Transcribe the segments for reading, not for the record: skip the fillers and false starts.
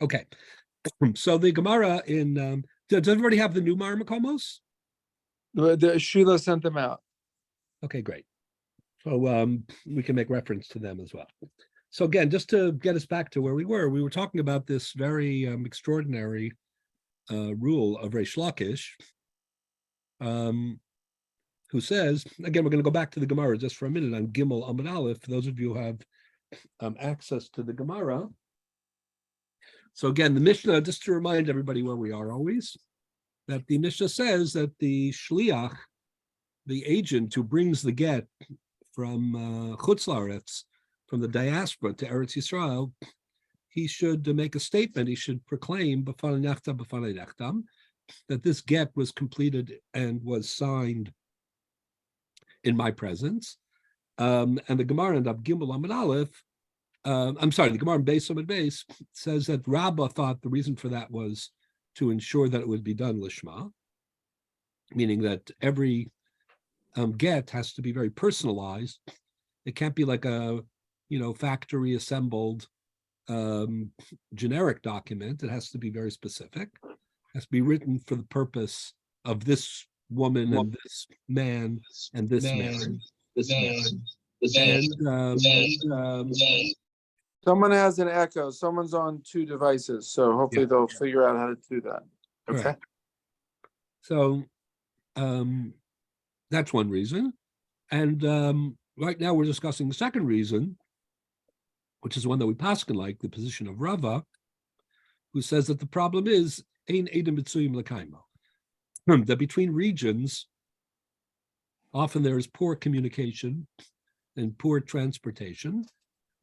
Okay. So the Gemara does everybody have the new Marmakomos? Sheila sent them out. Okay, great. So we can make reference to them as well. So again, just to get us back to where we were talking about this very extraordinary rule of Reish Lakish, who says, again, we're going to go back to the Gemara just for a minute on Gimel Amud Aleph, for those of you who have access to the Gemara. So again, the Mishnah, just to remind everybody where we are always, that the Mishnah says that the Shliach, the agent who brings the get from Chutz La'aretz, from the diaspora to Eretz Yisrael, he should make a statement. He should proclaim b'fanei nechtam that this get was completed and was signed in my presence. And the Gemara in Gimel Amud Aleph, the Gemara in Beis Amud Beis says that Rabbi thought the reason for that was to ensure that it would be done lishma, meaning that every get has to be very personalized. It can't be like a factory assembled generic document. It has to be very specific. It has to be written for the purpose of this woman and this man and this man. Someone has an echo. Someone's on two devices, so hopefully they'll figure out how to do that. Okay. Right. So that's one reason. And right now we're discussing the second reason, which is one that we paskin like, the position of Rava, who says that the problem is ein edem mitzuyim l'kaimo, that between regions, often there is poor communication and poor transportation,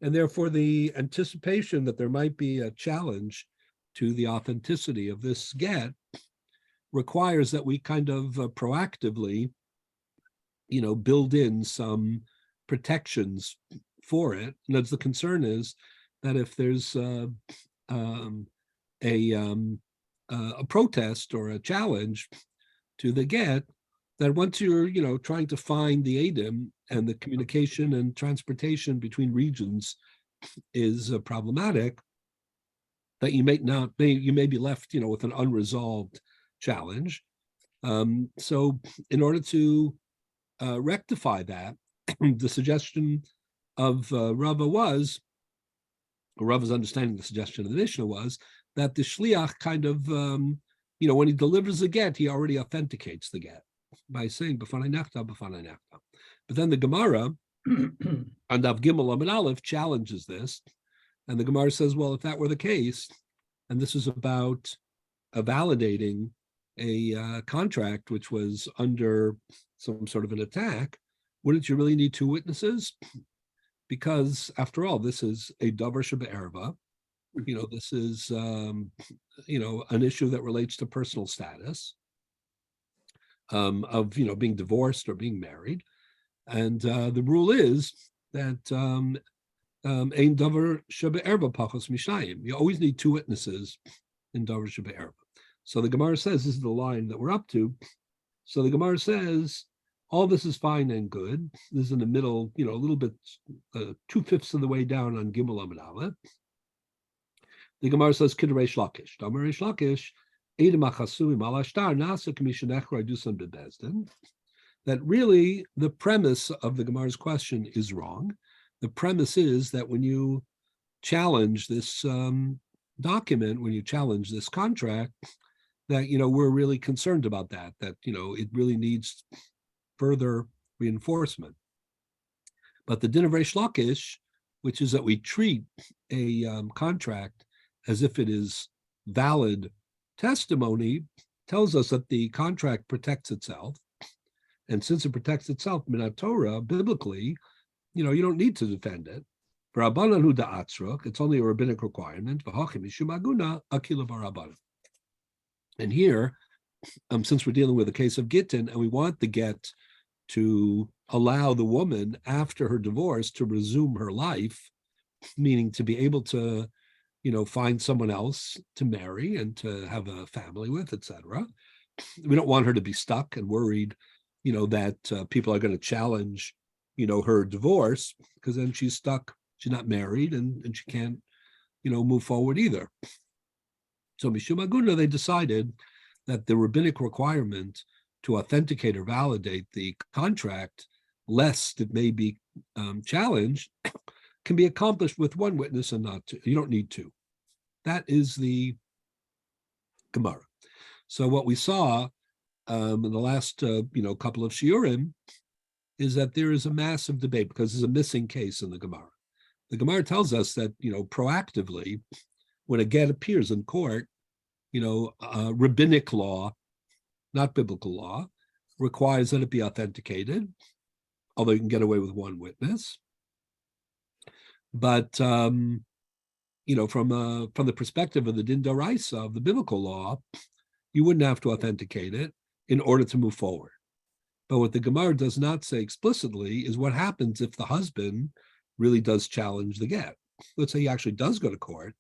and therefore the anticipation that there might be a challenge to the authenticity of this get requires that we kind of proactively, build in some protections for it. And as the concern is that if there's a protest or a challenge to the get, that once you're trying to find the Edom and the communication and transportation between regions is problematic, that you may be left with an unresolved challenge. So in order to rectify that, the suggestion of Rava's understanding the suggestion of the Mishnah was that the Shliach kind of, when he delivers the get, he already authenticates the get by saying b'fanei nechtam, b'fanei nechtam. But then the Gemara on Daf Gimel Amud Aleph challenges this, and the Gemara says, well, if that were the case, and this is about validating a contract which was under some sort of an attack, wouldn't you really need two witnesses? Because after all, this is a davar shebe'erva. This is an issue that relates to personal status of being divorced or being married, and the rule is that ein davar shebe'erva pachos mishnayim. You always need two witnesses in davar shebe'erva. So the Gemara says, this is the line that we're up to. So the Gemara says, all this is fine and good. This is in the middle, a little bit, 2/5 of the way down on Gimel Amud Aleph. The Gemara says, Kid Reish Lakish. Damar Reish Lakish, Edom achasuim al ashtar nasa k'mishen echra dusan bebezdin. That really the premise of the Gemara's question is wrong. The premise is that when you challenge this document, when you challenge this contract, that we're really concerned about that it really needs further reinforcement. But the din of Reish Lakish, which is that we treat a contract as if it is valid testimony, tells us that the contract protects itself. And since it protects itself, minat Torah, biblically, you don't need to defend it. For Rabbanan hu da'atzruk, it's only a rabbinic requirement. V'hachim mishum aguna akila barabanan. And here, since we're dealing with a case of gittin, and we want the get to allow the woman after her divorce to resume her life, meaning to be able to, find someone else to marry and to have a family with, etc. We don't want her to be stuck and worried, that people are going to challenge, her divorce, because then she's stuck, she's not married, and she can't, move forward either. So Mishum Aguna, they decided that the rabbinic requirement to authenticate or validate the contract, lest it may be challenged, can be accomplished with one witness and not two. You don't need two. That is the Gemara. So what we saw in the last couple of shiurim is that there is a massive debate because there's a missing case in the Gemara. The Gemara tells us that proactively, when a get appears in court, rabbinic law, not biblical law, requires that it be authenticated, although you can get away with one witness. But from the perspective of the din d'oraisa of the biblical law, you wouldn't have to authenticate it in order to move forward. But what the Gemara does not say explicitly is what happens if the husband really does challenge the get. Let's say he actually does go to court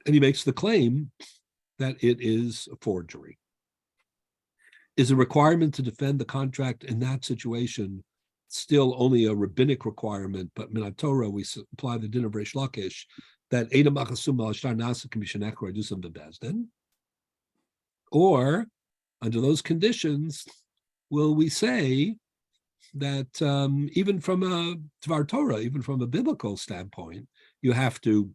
and he makes the claim that it is a forgery. Is a requirement to defend the contract in that situation still only a rabbinic requirement, but min Torah we apply the din of Reish Lakish that Edom Achasum al Shtar Nasa Commission Ekra do some bebezdin? Or under those conditions, will we say that even from a Dvar Torah, even from a biblical standpoint, you have to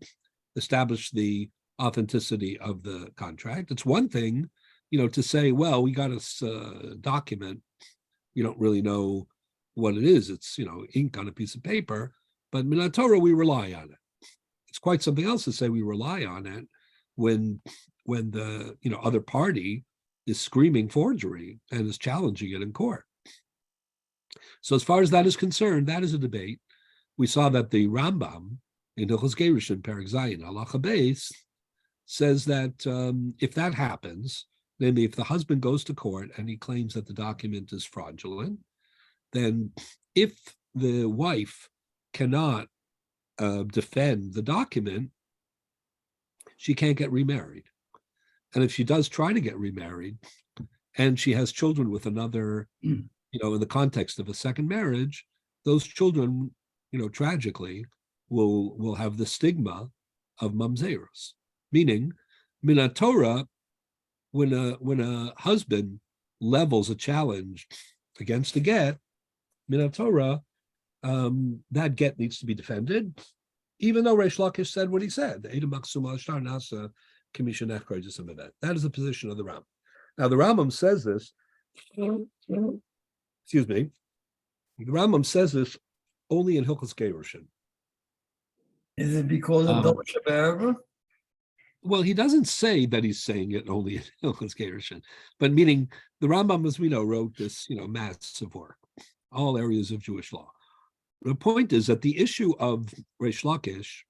establish the authenticity of the contract? It's one thing, to say, well, we got a document, you don't really know what it is. It's, ink on a piece of paper, but min Torah, we rely on it. It's quite something else to say we rely on it when the, other party is screaming forgery and is challenging it in court. So as far as that is concerned, that is a debate. We saw that the Rambam in Hilchos Gerushin, Perek Zayin, Halacha Beis, says that if that happens, namely if the husband goes to court and he claims that the document is fraudulent, then if the wife cannot defend the document, she can't get remarried. And if she does try to get remarried and she has children with another, in the context of a second marriage, those children, tragically will have the stigma of mamzerus. Meaning, min Torah, when a husband levels a challenge against a get, min Torah, that get needs to be defended, even though Reish Lakish said what he said. That is the position of the Rambam. Now the Rambam says this. Excuse me. The Rambam says this only in Hilchos Gerushin. Is it because of Dor Shabbat? Well, he doesn't say that he's saying it only in Hilchos Gerushin, but meaning the Rambam, as we know, wrote this, massive work, all areas of Jewish law. The point is that the issue of Reish Lakish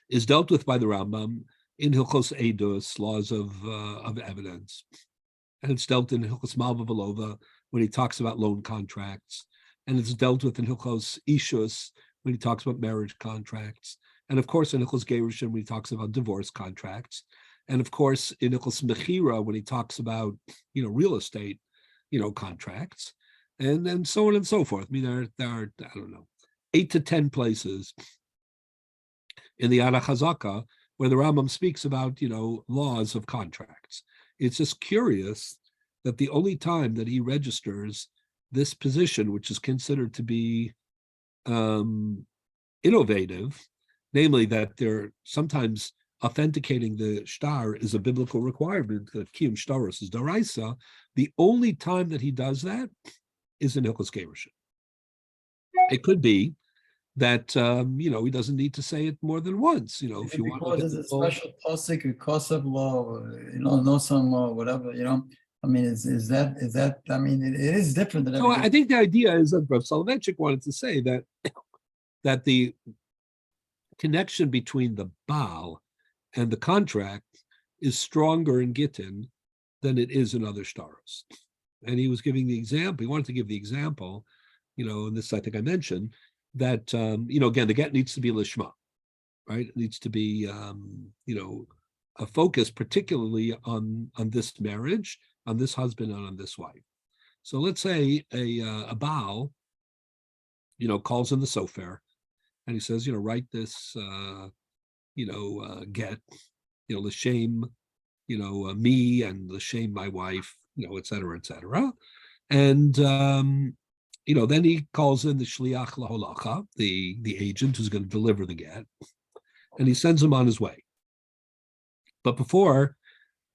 is dealt with by the Rambam in Hilchos Eidos, laws of evidence, and it's dealt in Hilchos Malva Velova when he talks about loan contracts, and it's dealt with in Hilchos Ishus when he talks about marriage contracts, and of course in Hilchos Gerushin when he talks about divorce contracts, and of course in Hilchos Mechira when he talks about real estate contracts, and so on and so forth. I mean, there are I don't know 8 to 10 places in the Ara Chazaka where the Rambam speaks about laws of contracts. It's just curious that the only time that he registers this position, which is considered to be innovative, namely that they're sometimes authenticating the shtar is a biblical requirement, that kiyum shtaros is d'oraisa, the only time that he does that is in Hilchos Gerushin. It could be that he doesn't need to say it more than once. If you want, because it's a special posik, a kosev law, no son law, whatever. I mean, is that? I mean, it is different than. So I think the idea is that Rav Soloveitchik wanted to say that the connection between the Baal and the contract is stronger in Gittin than it is in other shtaros. And he was giving the example. He wanted to give the example, and this I think I mentioned, that again the get needs to be lishma, right? It needs to be a focus particularly on this marriage, on this husband, and on this wife. So let's say a Baal, calls in the sofer, and he says, write this, get, l'shem, me and l'shem my wife, et cetera, et cetera. And then he calls in the shliach laholacha, the agent who's going to deliver the get, and he sends him on his way. But before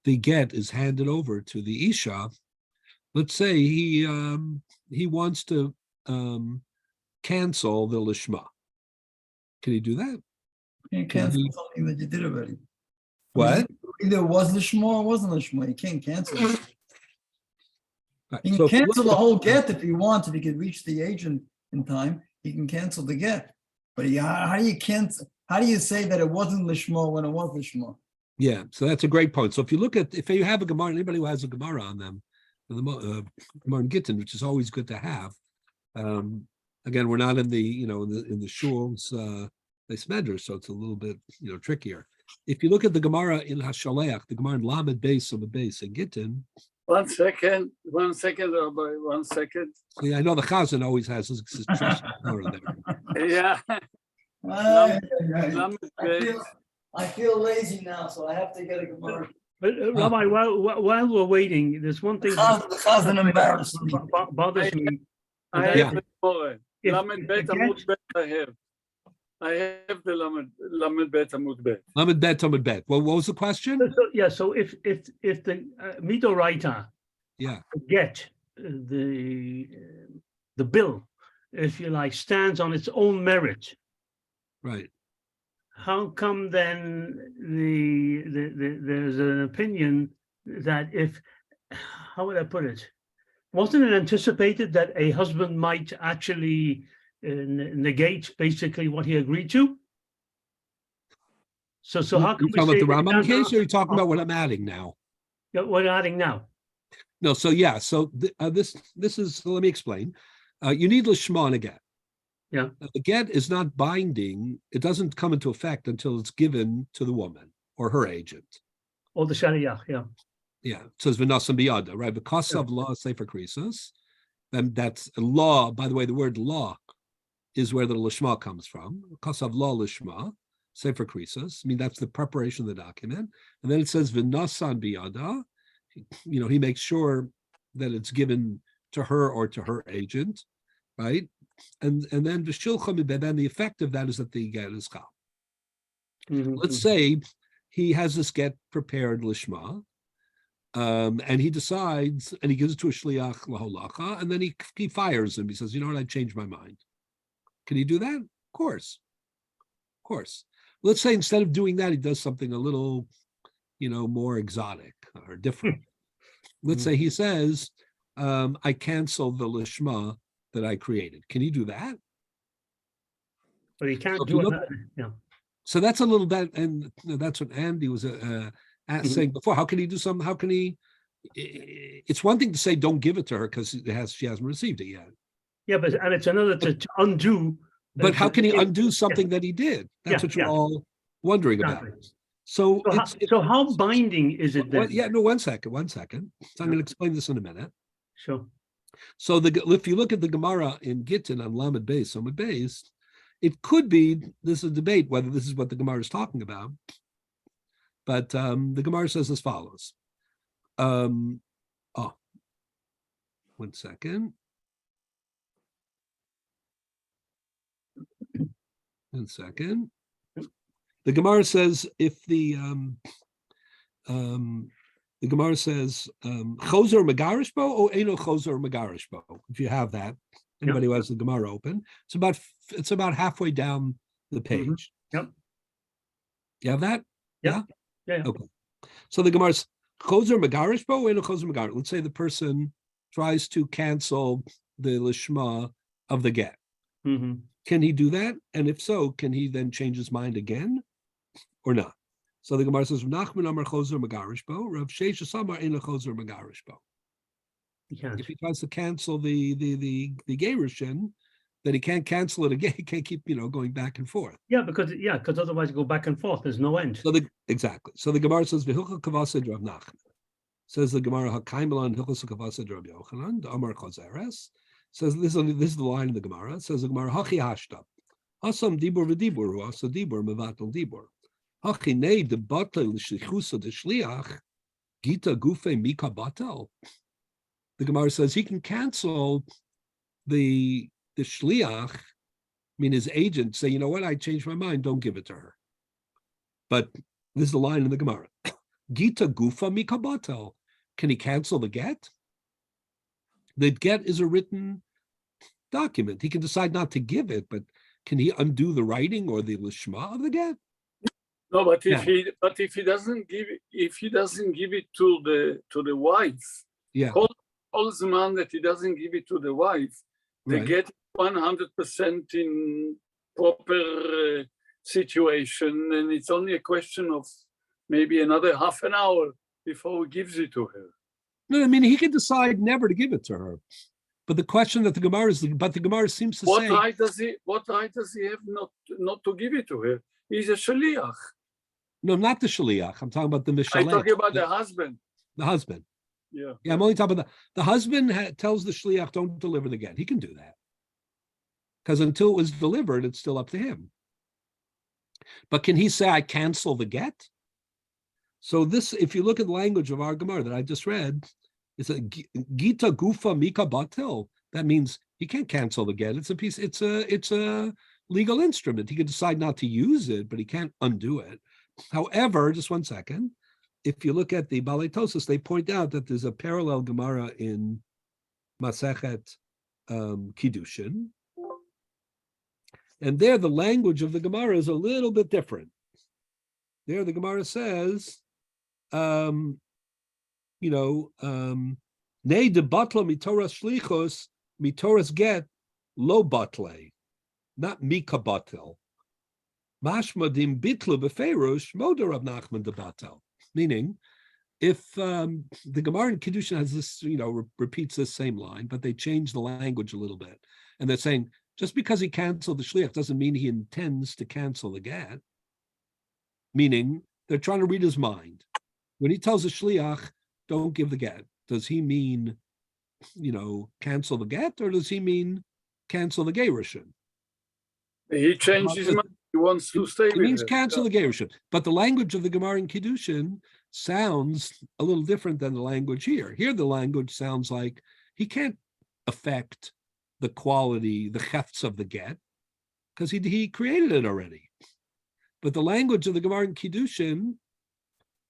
the get is handed over to the isha, let's say he wants to cancel the lishma. Can he do that? You can't cancel something that you did already. What? Either was lishma or wasn't lishma. You can't cancel it. Right. You can cancel the whole get if you want. If you could reach the agent in time, he can cancel the get. But how do you cancel? How do you say that it wasn't lishma when it was lishma? Yeah, so that's a great point. So if you have a Gemara, anybody who has a Gemara on them, the Gemara in Gittin, which is always good to have. Again, we're not in the in the shul's Smedra, so it's a little bit trickier. If you look at the Gemara in Hashaleach, the Gemara in Lamed Beis of the Beis in Gittin. 1 second, Rabbi, 1 second. Yeah, I know the Chazan always has his trust Gemara there. Yeah. I feel lazy now, so I have to get a Gemara. But Rabbi, while we're waiting, there's one thing The Chazan embarrassed me. bothers me. I Yeah. have the Torah. Lamed Bet Amud Bet I have the Lamed Bet Amud Bet. Lamed Bet Amud Bet. Well, what was the question? So if the Midoraita Yeah. get the bill, if you like, stands on its own merit, Right. how come then there's an opinion that how would I put it? Wasn't it anticipated that a husband might actually negate basically what he agreed to? So how can you we talking say about the Rambam case, or are you talking Oh. about what I'm adding now? what we're adding now? No, so yeah, so this is, so let me explain. You need lishma on a get. Yeah. The get is not binding. It doesn't come into effect until it's given to the woman or her agent. Or the Shaliach, yeah. Yeah, it says v'nasan biyada, right? Because of law, sefer krisos, and that's a law. By the way, the word law is where the lishma comes from. Because of law lishma, sefer krisos. I mean, that's the preparation of the document. And then it says v'nasan biyada. He makes sure that it's given to her or to her agent, right? And then the effect of that is that the get is chal. Let's say he has this get prepared lishma, and he decides, and he gives it to a shliach laholacha, and then he fires him. He says, "You know what? I changed my mind." Can he do that? Of course. Let's say instead of doing that, he does something a little, more exotic or different. Let's say he says, "I cancel the lishma that I created." Can he do that? But he can't So if do you it. look- Yeah. So that's a little bit, and that's what Andy was saying before. How can he do something? How can he? It's one thing to say don't give it to her because she hasn't received it yet. Yeah, and it's another to undo. But how can he undo something that he did? That's what you're all wondering about. Exactly. So So how binding is it then? no, 1 second. So I'm going to explain this in a minute. Sure. So if you look at the Gemara in Gittin on Lamed Beis, Amud Beis, it could be, this is a debate whether this is what the Gemara is talking about, but the Gemara says as follows. 1 second. 1 second. The Gemara says if the Gemara says chozer megarishbo or eno chozer megarishbo. If you have that, anybody who has the Gemara open, it's about halfway down the page. Yep. You have that? Yeah. Okay. So the Gemara is chozer megarishbo or eno chozer megarish. Let's say the person tries to cancel the lishma of the get. Can he do that? And if so, can he then change his mind again or not? So the Gemara says, Nachman Amar Chozer Megarishbo, Rav Shesha Samar Ein Chozer Megarishbo. If he tries to cancel the Gerushin, then he can't cancel it again. He can't keep going back and forth. Yeah, because otherwise you go back and forth. There's no end. Exactly. So the Gemara says, V'hilcha Kavased Rav Nachman. Says the Gemara, Hakaimelan Hilchos Kavased Rav Yochanan, Amar Chozeres. Says this is the line in the Gemara. It says the Gemara, Hachi Hashtab. Asam Dibur V'Dibur, Asa Dibur Mevatel Dibur. Hachinei de batel l'shlichusa de shliach gita gufe mika batel. The Gemara says he can cancel the shliach, I mean his agent, say, you know what, I changed my mind, don't give it to her. But this is the line in the Gemara. Gita gufa mika batel. Can he cancel the get? The get is a written document. He can decide not to give it, but can he undo the writing or the lishma of the get? No, but Yeah. if he doesn't give it to the wife, Yeah, all the man that he doesn't give it to the wife, they right. get 100% in proper situation, and it's only a question of maybe another half an hour before he gives it to her. No, I mean he can decide never to give it to her. But the question that the Gemara is, but the Gemara seems to What say, right does he have not to give it to her? He's a shaliach. no, not the shaliach. I'm talking about the I'm mishalech. talking about the husband. The husband. Yeah. Yeah, I'm only talking about the husband tells the shliach, don't deliver the get. He can do that. Because until it was delivered, it's still up to him. But can he say, I cancel the get? So this, if you look at the language of our Gemara that I just read, it's a Gita Gufa Mika Batil. That means he can't cancel the get. It's a piece, it's a legal instrument. He can decide not to use it, but he can't undo it. However, just one second. If you look at the Balei Tosas, they point out that there's a parallel Gemara in Masechet Kiddushin. And there, the language of the Gemara is a little bit different. There, the Gemara says, Nei de batla mitoras shlichos, mitoras get lo batle, not mika batel. Mashmadim bitlu beferush moder of Nachman de batel. Meaning, if the Gemara in Kiddushin has this, repeats this same line, but they change the language a little bit, and they're saying just because he canceled the shliach doesn't mean he intends to cancel the get. Meaning, they're trying to read his mind. When he tells the shliach, don't give the get, does he mean, cancel the get, or does he mean cancel the gerushin? He changed his mind. He wants to stay It with means her. cancel the gerushin. But the language of the Gemara in Kiddushin sounds a little different than the language here. Here, the language sounds like he can't affect the quality, the hefts of the get, because he created it already. But the language of the Gemara in Kiddushin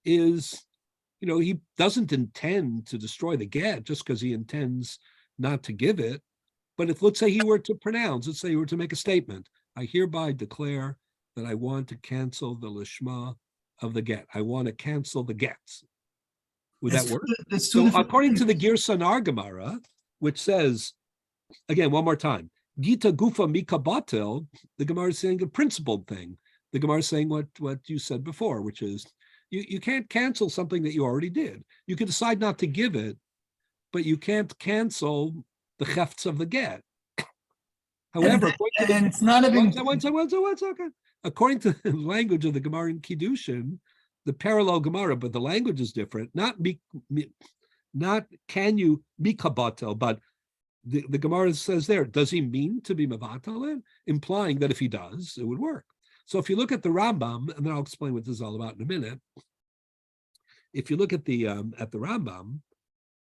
is, he doesn't intend to destroy the get just because he intends not to give it. But if, let's say he were to pronounce, let's say he were to make a statement, I hereby declare that I want to cancel the lishma of the get. I want to cancel the gets. Would that work? So according to the Girsa Nar Gemara, which says, again, one more time, Gita Gufa Mika Batel, the Gemara is saying a principled thing. The Gemara is saying what you said before, which is you can't cancel something that you already did. You can decide not to give it, but you can't cancel the hefts of the get. However, and it's not even one second. According to the language of the Gemara in Kiddushin, the parallel Gemara, but the language is different. Not can you mikabatel, but the Gemara says there, does he mean to be mavatal? Implying that if he does, it would work. So if you look at the Rambam, and then I'll explain what this is all about in a minute. If you look at the Rambam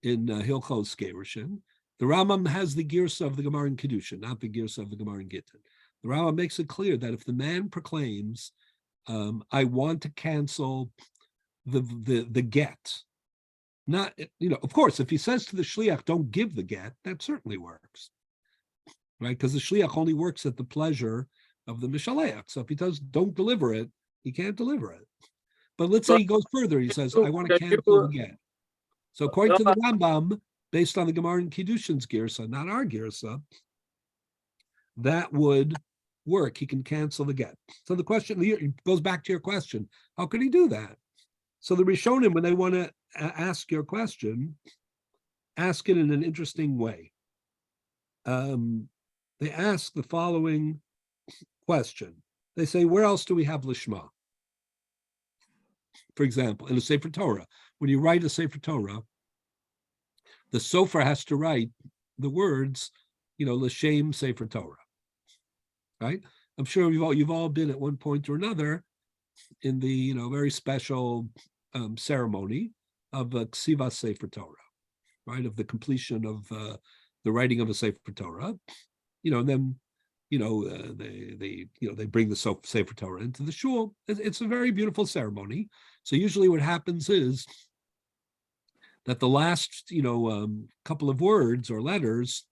in Hilchos Gerushin, the Rambam has the Girsa of the Gemara in Kiddushin, not the Girsa of the Gemara in Gittin. The Rambam makes it clear that if the man proclaims, I want to cancel the get, not, of course, if he says to the shliach, don't give the get, that certainly works, right? Because the shliach only works at the pleasure of the mishaleach. So if he does, don't deliver it, he can't deliver it. But let's say he goes further, he says, I want to cancel the get. So according to the Rambam, based on the Gemara in Kiddushin's Girsa, not our Girsa, that would work. He can cancel the get. So the question goes back to your question. How could he do that? So the Rishonim, when they want to ask your question, ask it in an interesting way. They ask the following question. They say, where else do we have Lishma? For example, in a Sefer Torah, when you write a Sefer Torah, the sofer has to write the words, L'Shem Sefer Torah, right? I'm sure you've all been at one point or another in the very special ceremony of Ksivas Sefer Torah, right? Of the completion of the writing of a Sefer Torah, and then they bring the Sefer Torah into the shul. It's a very beautiful ceremony. So usually what happens is that the last couple of words or letters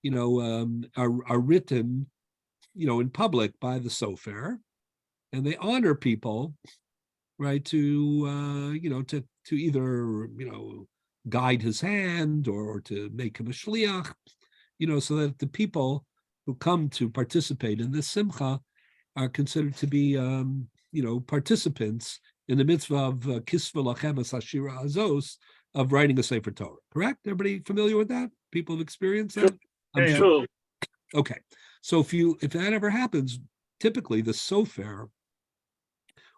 are written in public by the sofer, and they honor people, right, to either guide his hand or to make him a shliach, so that the people who come to participate in this simcha are considered to be participants in the mitzvah of kisva lachem hashira azos, of writing a Sefer Torah. Correct? Everybody familiar with that? People have experienced that? I'm Yeah, sure. Okay. So if that ever happens, typically the sofer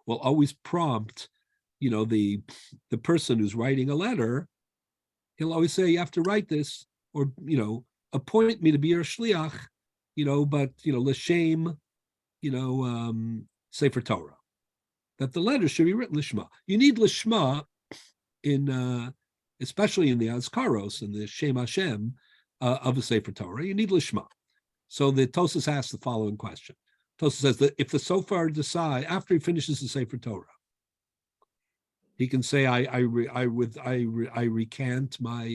will always prompt, the person who's writing a letter. He'll always say, you have to write this, or appoint me to be your shliach, but l'shem, Sefer Torah. That the letter should be written lishma. You need lishma in especially in the Azkaros and the Shem Hashem of a Sefer Torah. You need lishma. So the Tosas asks the following question. Tosas says that if the Sofar decide after he finishes the Sefer Torah, he can say, I recant my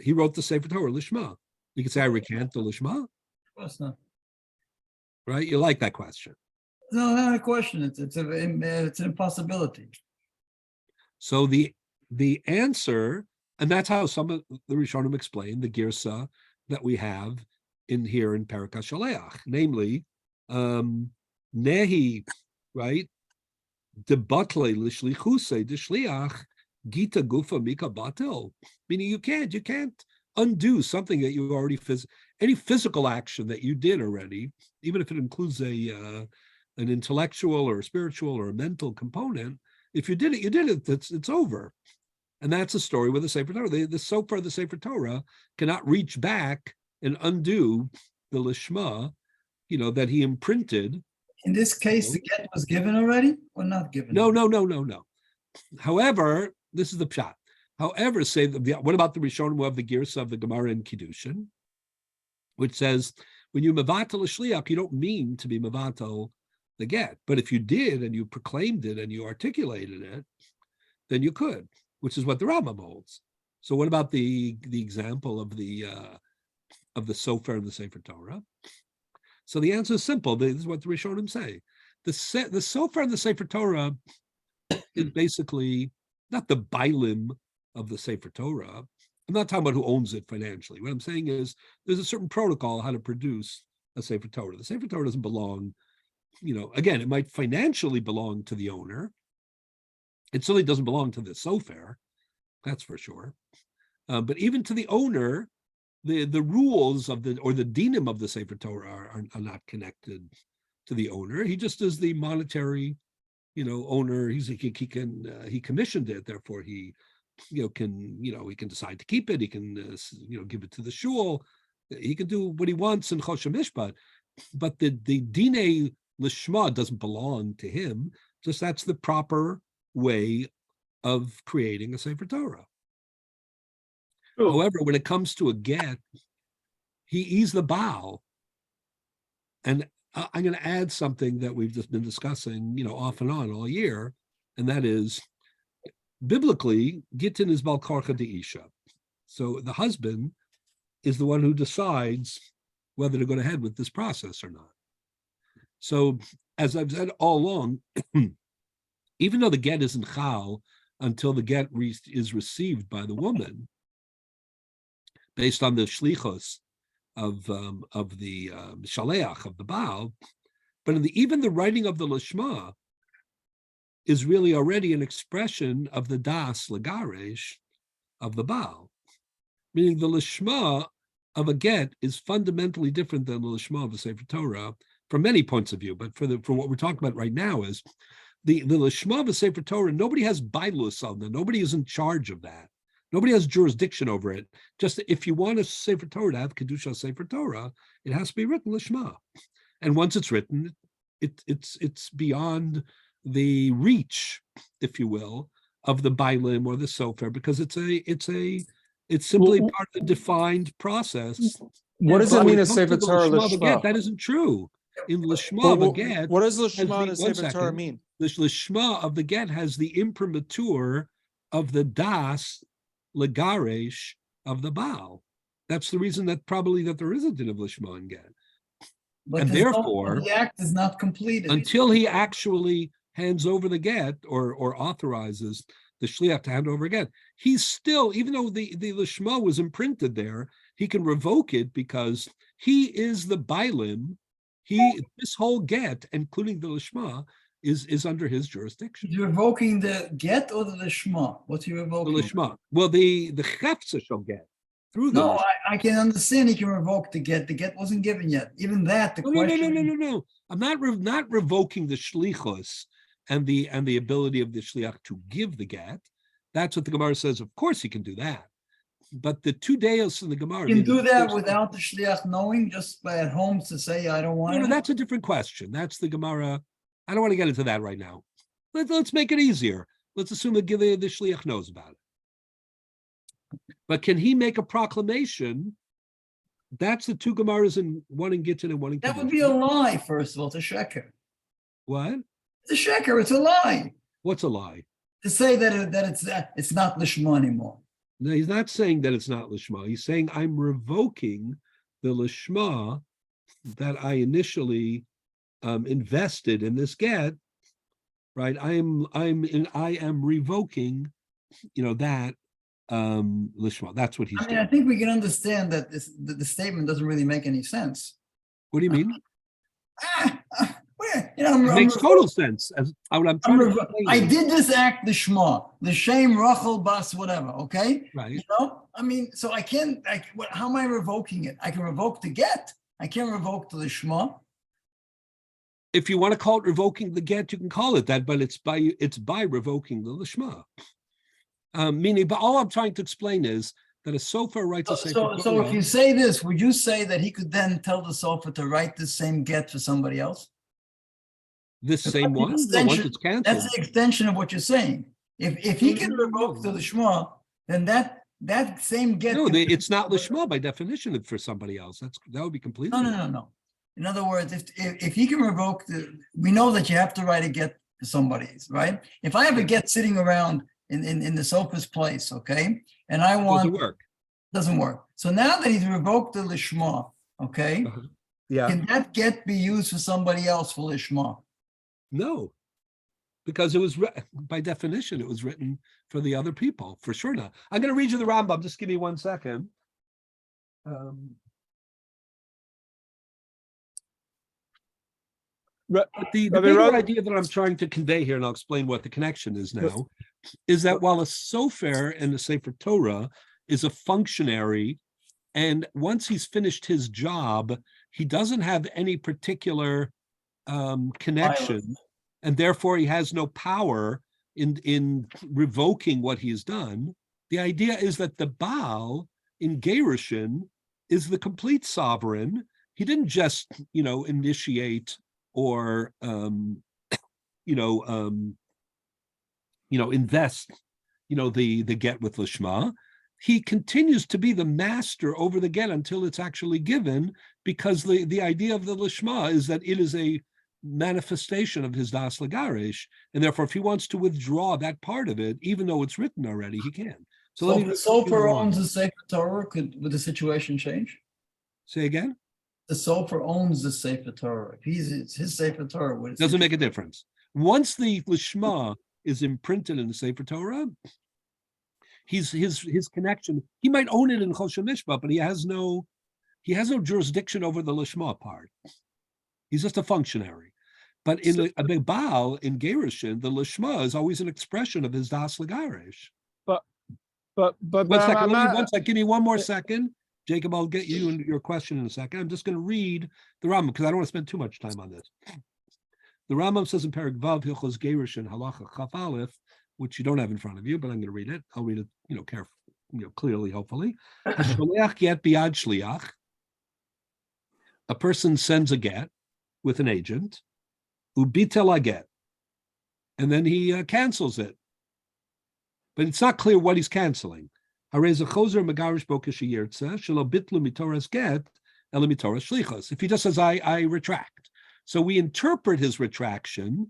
he wrote the Sefer Torah lishma. You can say, I recant the lishma. Of course not. Right? You like that question? No, not a question. It's an impossibility. So the answer, and that's how some of the Rishonim explain the girsa that we have in here in Perek HaShaleach, namely, nehi, right? Debatle l'shlichuse d'shliach gita gufa mika batel. Meaning you can't undo something that you already any physical action that you did already, even if it includes an intellectual or a spiritual or a mental component. If you did it, you did it. It's over. And that's a story with the Sefer Torah. The Sofer of the Sefer Torah cannot reach back and undo the lishma, that he imprinted. In this case, the get was given already or not given? No. However, this is the pshat. However, what about the Rishonim who have the girsa of the Gemara in Kiddushin, which says when you mevatel a shliach, you don't mean to be mevatel the get, but if you did and you proclaimed it and you articulated it, then you could, which is what the Rambam holds. So what about the example of the sofer and the Sefer Torah? So the answer is simple. This is what the Rishonim say. The sofer and the Sefer Torah is basically not the bailim of the Sefer Torah. I'm not talking about who owns it financially. What I'm saying is there's a certain protocol how to produce a Sefer Torah. The Sefer Torah doesn't belong, again, it might financially belong to the owner. It certainly doesn't belong to the sofer, that's for sure. But even to the owner, the rules of the dinim of the Sefer Torah are not connected to the owner. He just is the monetary, owner. He commissioned it, therefore he can decide to keep it. He can give it to the shul. He can do what he wants in Choshen Mishpat. But the dine lishma doesn't belong to him. Just that's the proper way of creating a Sefer Torah. Sure. However, when it comes to a get, he's the Baal. And I'm going to add something that we've just been discussing, off and on all year, and that is, biblically, Gittin is Bal Karcha De'isha. So the husband is the one who decides whether to go ahead with this process or not. So, as I've said all along, even though the get isn't chal until the get is received by the woman, based on the shlichus of the shaleach of the Baal, but even the writing of the lishma is really already an expression of the das lagaresh of the Baal, meaning the lishma of a get is fundamentally different than the lishma of the Sefer Torah from many points of view. But for what we're talking about right now is the lishma of a Sefer Torah. Nobody has bailus on them. Nobody is in charge of that. Nobody has jurisdiction over it. Just if you want a Sefer Torah to have Kedusha Sefer Torah, it has to be written Lishma. And once it's written, it's beyond the reach, if you will, of the Bailim or the Sofer, because it's simply Well, part of the defined process. What does it But when mean it to comes Sefer to the Torah Lishma Lishma? V'Get, that isn't true. In Lishma Well, V'Get, what does has Lishma and one Sefer Torah second. mean? the Lishma of the Get has the imprimatur of the Das Legaresh of the Baal. That's the reason that there is a din of Lishma and Get. But And therefore, the act is not completed. until he actually hands over the get or authorizes the shliach to hand over again, he's still, even though the lishma was imprinted there, he can revoke it because he is the bailim. This whole get, including the lishma, is under his jurisdiction. You're revoking the get or the lishma? What's you The revoking? lishma. Well, the chefza shall get through the No, lishma. I can understand he can revoke the get. The get wasn't given yet. Even that, the question. No. I'm not revoking the shlichus and the ability of the shliach to give the get. That's what the Gemara says. Of course, he can do that. But the two deos in the Gemara. You can do that without the shliach knowing, just by at home to say, I don't want No, it. that's a different question. That's the Gemara. I don't want to get into that right now. Let's make it easier. Let's assume that the shliach knows about it. But can he make a proclamation? That's the two Gemaras, in one in Gittin and one in That would Kedushin. be a lie, first of all. It's a sheker. What? It's a sheker. It's a lie. What's a lie? To say that it's not lishma anymore. No, he's not saying that it's not lishma. He's saying I'm revoking the lishma that I initially invested in this get. Right? I am revoking, that lishma. That's what he's I doing. think we can understand that the statement doesn't really make any sense. What do you mean? It Makes total sense. As I'm trying to explain I it. did this act lishma, the shame Rachel Bas, whatever. Okay, Right. So I can't. How am I revoking it? I can revoke the get. I can't revoke the lishma. If you want to call it revoking the get, you can call it that, but it's by revoking the lishma. Meaning, but all I'm trying to explain is that a sofer writes a sefer So Torah. if you say this, would you say that he could then tell the sofer to write the same get for somebody else? This same one? No, once Extension- it's canceled. That's the extension of what you're saying. If he can revoke the lishma, then that same get. No, can be it's not for somebody lishma by definition for somebody else. That would be completely. No. In other words, if he can revoke we know that you have to write a get to somebody's, right? If I have a get sitting around in the sofa's place, okay, and I want Doesn't work. So now that he's revoked the lishma, okay, Yeah. can that get be used for somebody else for lishma? No, because it was by definition it was written for the other people. For sure not. I'm going to read you the Rambam. Just give me 1 second. The bigger idea that I'm trying to convey here, and I'll explain what the connection is now, is that while a sofer in the Sefer Torah is a functionary, and once he's finished his job, he doesn't have any particular connection, and therefore he has no power in revoking what he's done. The idea is that the Baal in Gerushin is the complete sovereign. He didn't just, initiate or invest, the get with lishma. He continues to be the master over the get until it's actually given, because the idea of the lishma is that it is a manifestation of his das lagarish, and therefore if he wants to withdraw that part of it, even though it's written already, he can. So if the sofer owns the Sefer Torah, would the situation change? Say again? The sofer owns the Sefer Torah. If it's his Sefer Torah, would it Doesn't make a difference. Once the lishma is imprinted in the Sefer Torah, his connection, he might own it in Chol Shemishma, but he has no jurisdiction over the lishma part. He's just a functionary. But in the Baal, in Gerushin, the lishma is always an expression of his das lagarish. But 1 second, one second. Give me 1 more second. Jacob, I'll get you your question in a second. I'm just going to read the Rambam because I don't want to spend too much time on this. The Rambam says in Perek Vav, Hilchos Gerushin, Halacha Chaf Aleph, which you don't have in front of you, but I'm going to read it. I'll read it, carefully, clearly, hopefully. Hashloach get biad shliach. A person sends a get with an agent. ubitel get, and then he cancels it. But it's not clear what he's canceling. If he just says, I retract. So we interpret his retraction,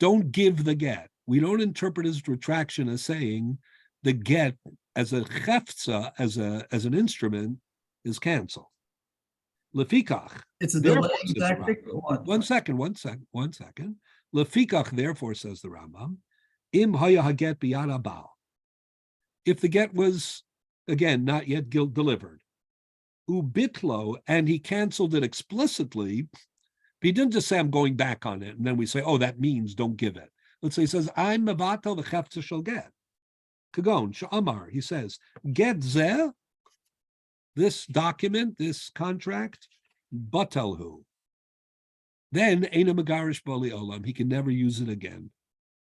don't give the get. We don't interpret his retraction as saying the get as a cheftza, as an instrument, is canceled. Lefikach. It's a Therefore, delaying says the tactic. Rambam. or what? One second. Lefikach, therefore, says the Rambam, im haya haget biyad habal. If the get was, again, not yet delivered, ubitlo, and he canceled it explicitly, he didn't just say, I'm going back on it, and then we say, oh, that means don't give it. Let's say he says, I'm mevatel the cheftza shel get. Kagon, sha'amar, he says, get zeh, this document, this contract, batelhu. Then, eina megarish boli olam, he can never use it again.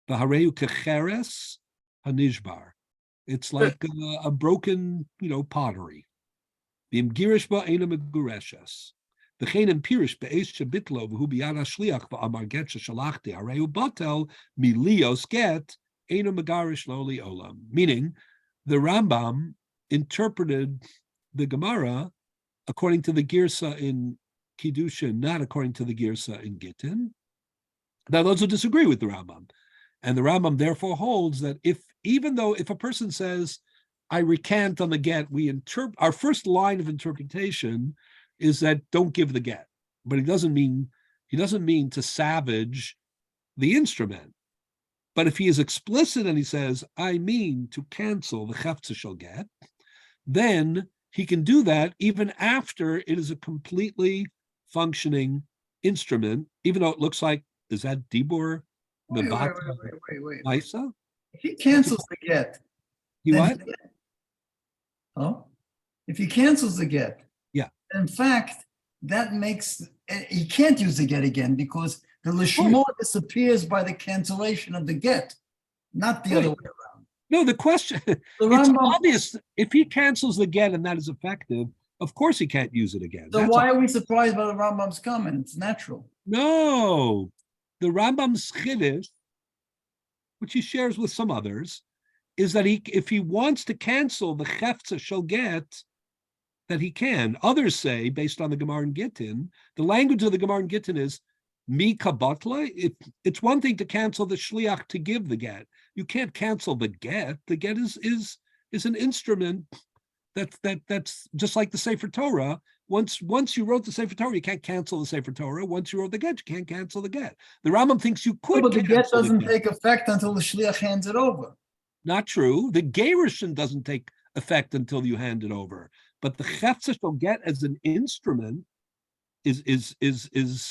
V'hareu kecheres hanishbar. It's like a broken, pottery. V'im girish ba eina megureshes. V'chein empirish be'esh shebitlo v'hu biyad hashliach v'amar get sheshalachti hareu batel milios get eina megarish loli olam. Meaning, the Rambam interpreted the Gemara according to the Girsa in Kiddushin, not according to the Girsa in Gittin. Now, those who disagree with the Rambam. And the Rambam therefore holds that if a person says, I recant on the get, our first line of interpretation is that don't give the get. But he doesn't mean to savage the instrument. But if he is explicit and he says, I mean to cancel the cheftza shel get, then he can do that even after it is a completely functioning instrument, even though it looks like, is that Dibur? Wait. Maisa? If he cancels the get. You then what? If he cancels the get. Yeah. In fact, that makes, he can't use the get again because the lishma disappears by the cancellation of the get, not the other way around. No, the question, it's obvious, if he cancels the get and that is effective, of course he can't use it again. So why are we surprised by the Rambam's comment? It's natural. No, the Rambam's chiddush, which he shares with some others, is that if he wants to cancel the cheftza shel get, that he can. Others say, based on the Gemara in Gittin, the language of the Gemara in Gittin is mi kabatla. It's one thing to cancel the shliach to give the get. You can't cancel the get. The get is an instrument that's just like the Sefer Torah. Once you wrote the Sefer Torah, you can't cancel the Sefer Torah. Once you wrote the get, you can't cancel the get. The Rambam thinks you could. But the get doesn't take effect until the shliach hands it over. Not true. The gerushin doesn't take effect until you hand it over. But the cheftza shel get as an instrument is.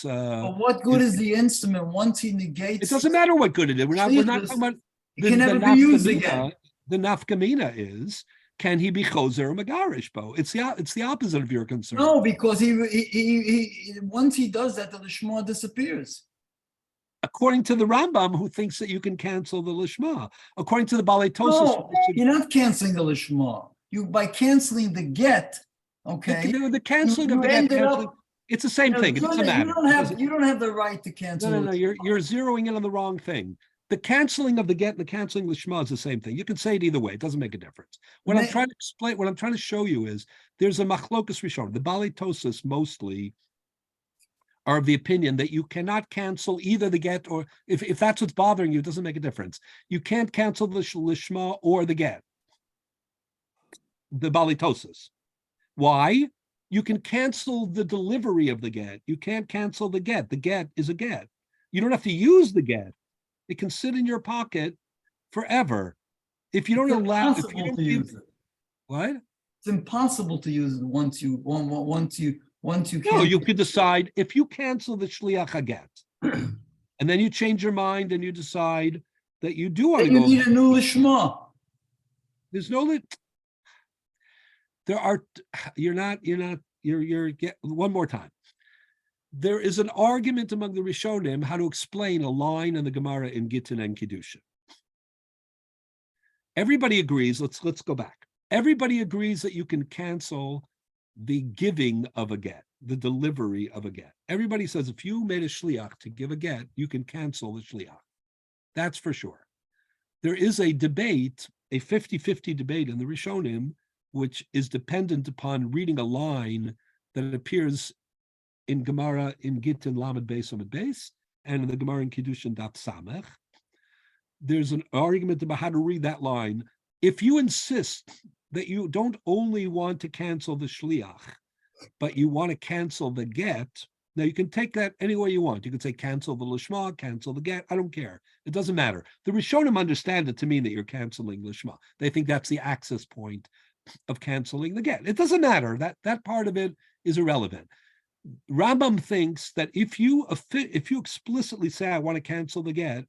But what good is the instrument once he negates? It doesn't matter what good it is. We're not talking about. It can never be used again. The nafkamina is, can he be choser or megarish bo? It's the opposite of your concern. No, because he once he does that, the lishma disappears. According to the Rambam, who thinks that you can cancel the lishma. According to the Balei Tosas, No, you're not canceling the lishma. You by canceling the get, okay. The canceling of the get, it's the same thing. It doesn't matter. You don't have the right to cancel. No. You're zeroing in on the wrong thing. The canceling of the get and the canceling of the shema is the same thing. You can say it either way. It doesn't make a difference. What I'm trying to explain, what I'm trying to show you is there's a machlokas rishon. The Balei Tosas mostly are of the opinion that you cannot cancel either the get or if that's what's bothering you, it doesn't make a difference. You can't cancel the lishma or the get. The Balei Tosas. Why? You can cancel the delivery of the get. You can't cancel the get. The get is a get. You don't have to use the get. It can sit in your pocket forever. If you don't allow, if you don't use it. What? It's impossible to use it once you. No, you could decide if you cancel the shliach haget, and then you change your mind and you decide that you do want to go. You need a new lishma. There's no. There are. You're. One more time. There is an argument among the Rishonim how to explain a line in the Gemara in Gittin and Kiddushin. Everybody agrees. Let's go back. Everybody agrees that you can cancel the giving of a get. the delivery of a get. Everybody says if you made a shliach to give a get, you can cancel the shliach. That's for sure. There is a debate, a 50-50 debate in the Rishonim, which is dependent upon reading a line that appears in Gemara in Gittin Lamed Beis Amud Beis and in the Gemara in Kiddushin Daf Samech. There's an argument about how to read that line. If you insist that you don't only want to cancel the shliach, but you want to cancel the get, now you can take that any way you want. You can say cancel the lishma, cancel the get. I don't care. It doesn't matter. The Rishonim understand it to mean that you're canceling lishma. They think that's the access point of canceling the get. It doesn't matter. That part of it is irrelevant. Rambam thinks that if you explicitly say I want to cancel the get,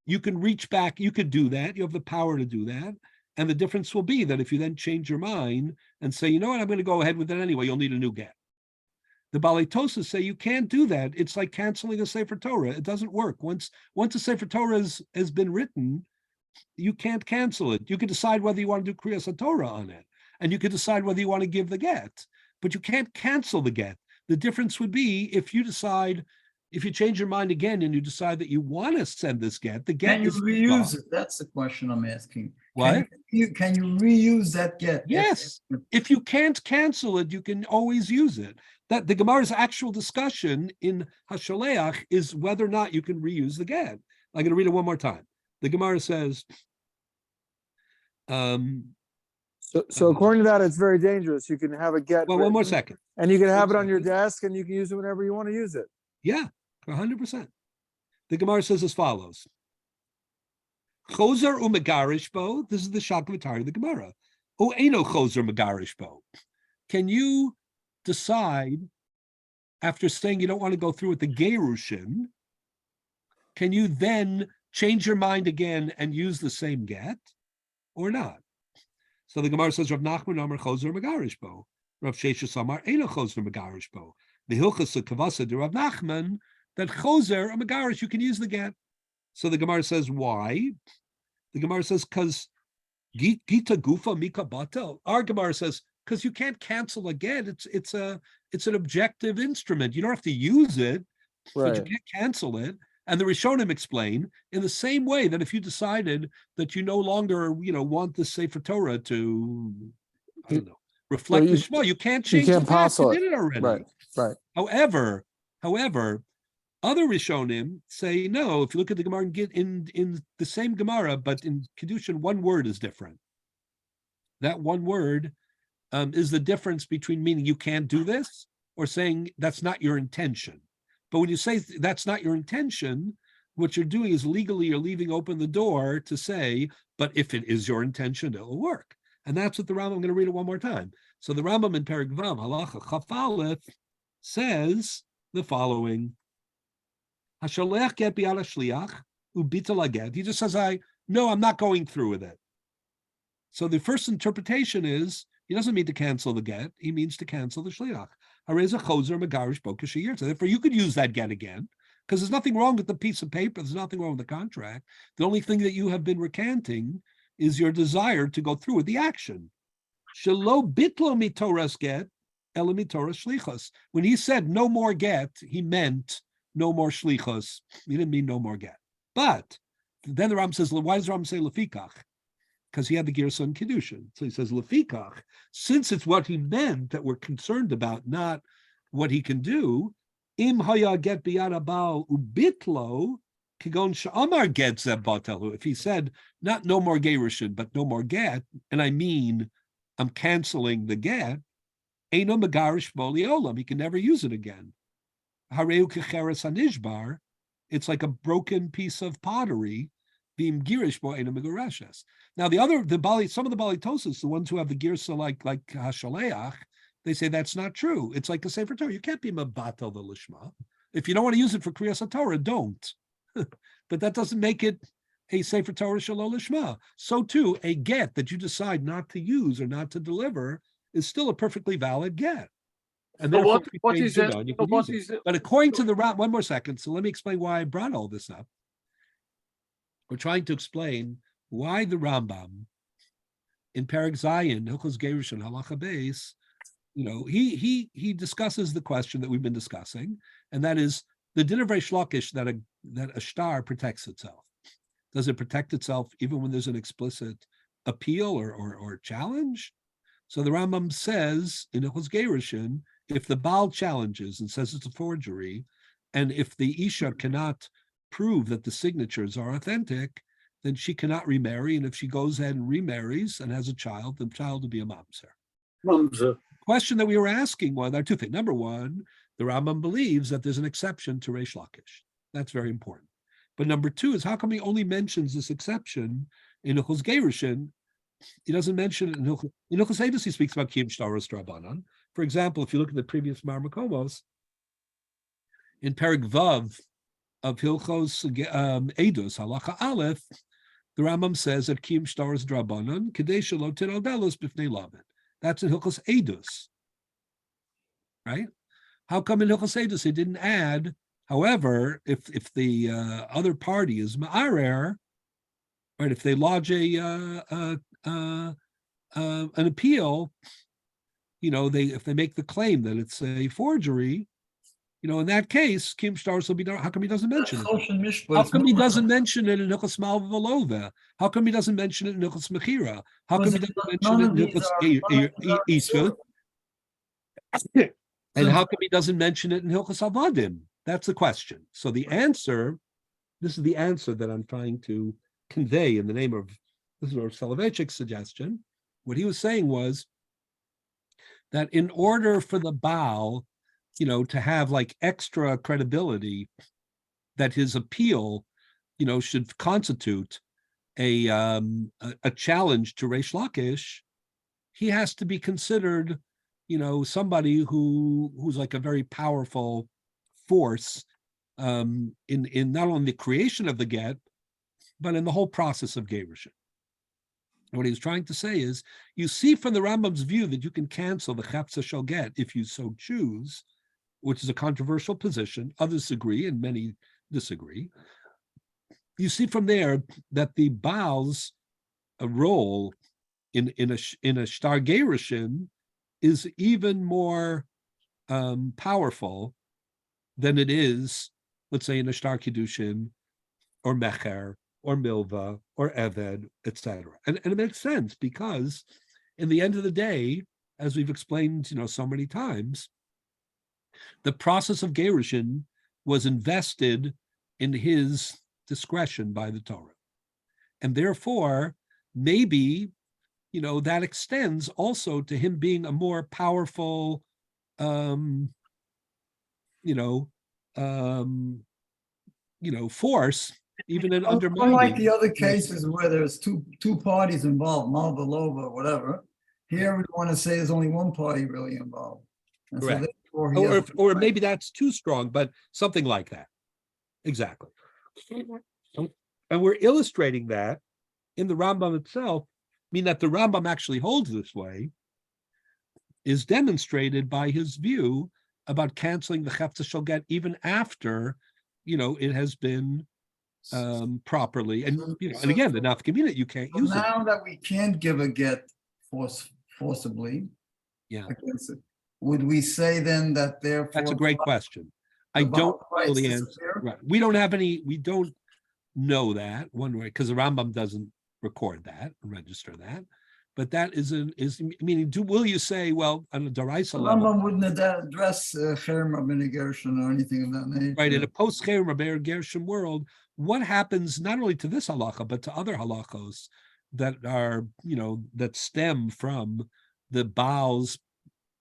you can reach back. You could do that. You have the power to do that. And the difference will be that if you then change your mind and say, you know what, I'm going to go ahead with it anyway, you'll need a new get. The Balei Tosas say you can't do that. It's like canceling a Sefer Torah. It doesn't work. Once a Sefer Torah has been written, you can't cancel it. You can decide whether you want to do Kriyas HaTorah on it, and you can decide whether you want to give the get, but you can't cancel the get. The difference would be if you change your mind again and you decide that you want to send this get, the get Can you is reuse it? That's the question I'm asking. What? Can you reuse that get? Yes. If you can't cancel it, you can always use it. That the Gemara's actual discussion in Hashaleach is whether or not you can reuse the get. I'm going to read it one more time. The Gemara says, So according to that, it's very dangerous. You can have a get. well, one more written, second. And you can have it on your desk and you can use it whenever you want to use it. Yeah, 100%. The Gemara says as follows. Chozer umegarish bo. This is the Shakavatari of the Gemara. O eno chozer megarish bo. Can you decide, after saying you don't want to go through with the gerushin, can you then change your mind again and use the same get or not? So the Gemara says, Rav Nachman Amar chozer megarish bo. Rav Sheshes Amar eno chozer megarish bo. The Hilchas Kavasa de Rav Nachman that chozer or megarish you can use the get. So the Gemara says, why? The Gemara says, because Gita Gufa Mika Batel. Our Gemara says, because you can't cancel a get. It's an objective instrument. You don't have to use it, but you can't cancel it. And the Rishonim explain in the same way that if you decided that you no longer, want the Sefer Torah to, I don't know, reflect the Shema, you can't change it back. You did it already. Right. However, other Rishonim say no. If you look at the Gemara in the same Gemara, but in Kiddushin, one word is different. That one word is the difference between meaning you can't do this or saying that's not your intention. But when you say that's not your intention, what you're doing is legally you're leaving open the door to say, but if it is your intention, it'll work. And that's what the Rambam, I'm going to read it one more time. So the Rambam in Perek Vav, Halacha Chaf Aleph, says the following. Hashalech get biyad hashliach ubitel get. He just says, I'm not going through with it. So the first interpretation is he doesn't mean to cancel the get. He means to cancel the shliach. Hareza chozer megarish bo k'sheyir. So therefore, you could use that get again because there's nothing wrong with the piece of paper. There's nothing wrong with the contract. The only thing that you have been recanting is your desire to go through with the action. Shelo bitlo mitoras get ela mitoras shlichos. When he said no more get, he meant no more shlichos. He didn't mean no more get. But then the Ram says, why does the Ram say lefikach? Because he had the Gerson Kiddushin. So he says lefikach. Since it's what he meant that we're concerned about, not what he can do. Im haya get biyad abal ubitlo kigon sha'amar get zebbatelu. If he said not no more gerushin, but no more get, and I mean I'm canceling the get, eino megarish bo liolam. He can never use it again. Hareu kecheres hanishbar, it's like a broken piece of pottery. Being girish bo eino megareshes. Now some of the Balei Tosas, the ones who have the girsa like Hashaleach, they say that's not true. It's like a Sefer Torah. You can't be mabatel the lishma. If you don't want to use it for Kriyas HaTorah, don't. But that doesn't make it a Sefer Torah Shalol Lishma. So too, a get that you decide not to use or not to deliver is still a perfectly valid get. And So therefore, what is it? But according to the Ram, one more second. So let me explain why I brought all this up. We're trying to explain why the Rambam in Perek Zayin, Hilchos Gerushin, Halacha Beis, he discusses the question that we've been discussing, and that is the din of Reish Lakish that a shtar protects itself. Does it protect itself even when there's an explicit appeal or challenge? So the Rambam says in Hilchos Gerushin, if the Baal challenges and says it's a forgery, and if the Isha cannot prove that the signatures are authentic, then she cannot remarry. And if she goes ahead and remarries and has a child, the child will be a mamzer. Mamzer. Question that we were asking was, there are two things. Number one, the Rambam believes that there's an exception to Reish Lakish. That's very important. But number two is, how come he only mentions this exception in Hilchos Gerushin? He doesn't mention it in Hilchos Eidos. He speaks about Kiyum Shtaros Drabanan. For example, if you look at the previous Marmakomos, in Perek Vav of Hilchos Eidos, Halacha Aleph, the Rambam says that Kiyum Shtaros Drabanan, Kedei Shelo Tidal Delos B'fnei Lamed. That's in Hilchos Eidos, right? How come in Hilchos Eidos he didn't add? However, if the other party is ma'arer, right? If they lodge an appeal, if they make the claim that it's a forgery, in that case, Kim Stars will be done. How come he doesn't mention it? How come he doesn't mention it in Hilchos Malva Velova? How come he doesn't mention it in Hilchos Mechira? How come he doesn't mention it in Hilchos Isfud? And how come he doesn't mention it in Hilchos Avadim? That's the question. So the answer, this is the answer that I'm trying to convey in the name of, this is Soloveitchik's suggestion. What he was saying was that in order for the Baal, to have like extra credibility, that his appeal, should constitute a challenge to Reish Lakish, he has to be considered, somebody who's like a very powerful force in not only the creation of the get, but in the whole process of Gerushin. What he was trying to say is, you see from the Rambam's view that you can cancel the Chefza Shel Get if you so choose, which is a controversial position. Others agree and many disagree. You see from there that the Baal's role in a Shtar Gerushin is even more powerful than it is, let's say, in a Shtar Kiddushin or Mecher or Milva or Eved, etc. And it makes sense because in the end of the day, as we've explained, so many times, the process of Gerushin was invested in his discretion by the Torah. And therefore, maybe, that extends also to him being a more powerful, force, even in undermining. Unlike the other cases where there's two parties involved, Malva, Lova, or whatever, here we want to say there's only one party really involved. And correct. So or maybe that's too strong, but something like that. Exactly. And we're illustrating that in the Rambam itself, mean that the Rambam actually holds this way, is demonstrated by his view about canceling the Chefza Shel Get even after, it has been properly, and and again, the nafkamina, you can't use it. Now that we can't give a get forcibly against it, would we say then that therefore? That's a great question. I don't know the answer. Right. We don't know that one way, because the Rambam doesn't record that, register that. But that will you say, well, on a Daraisa level, Rambam wouldn't address Cherem Rabbeinu Gershon or anything of that nature. Right, in a post-Cherem Rabbeinu Gershon world, what happens not only to this halacha, but to other halachos that are, that stem from the Baal's,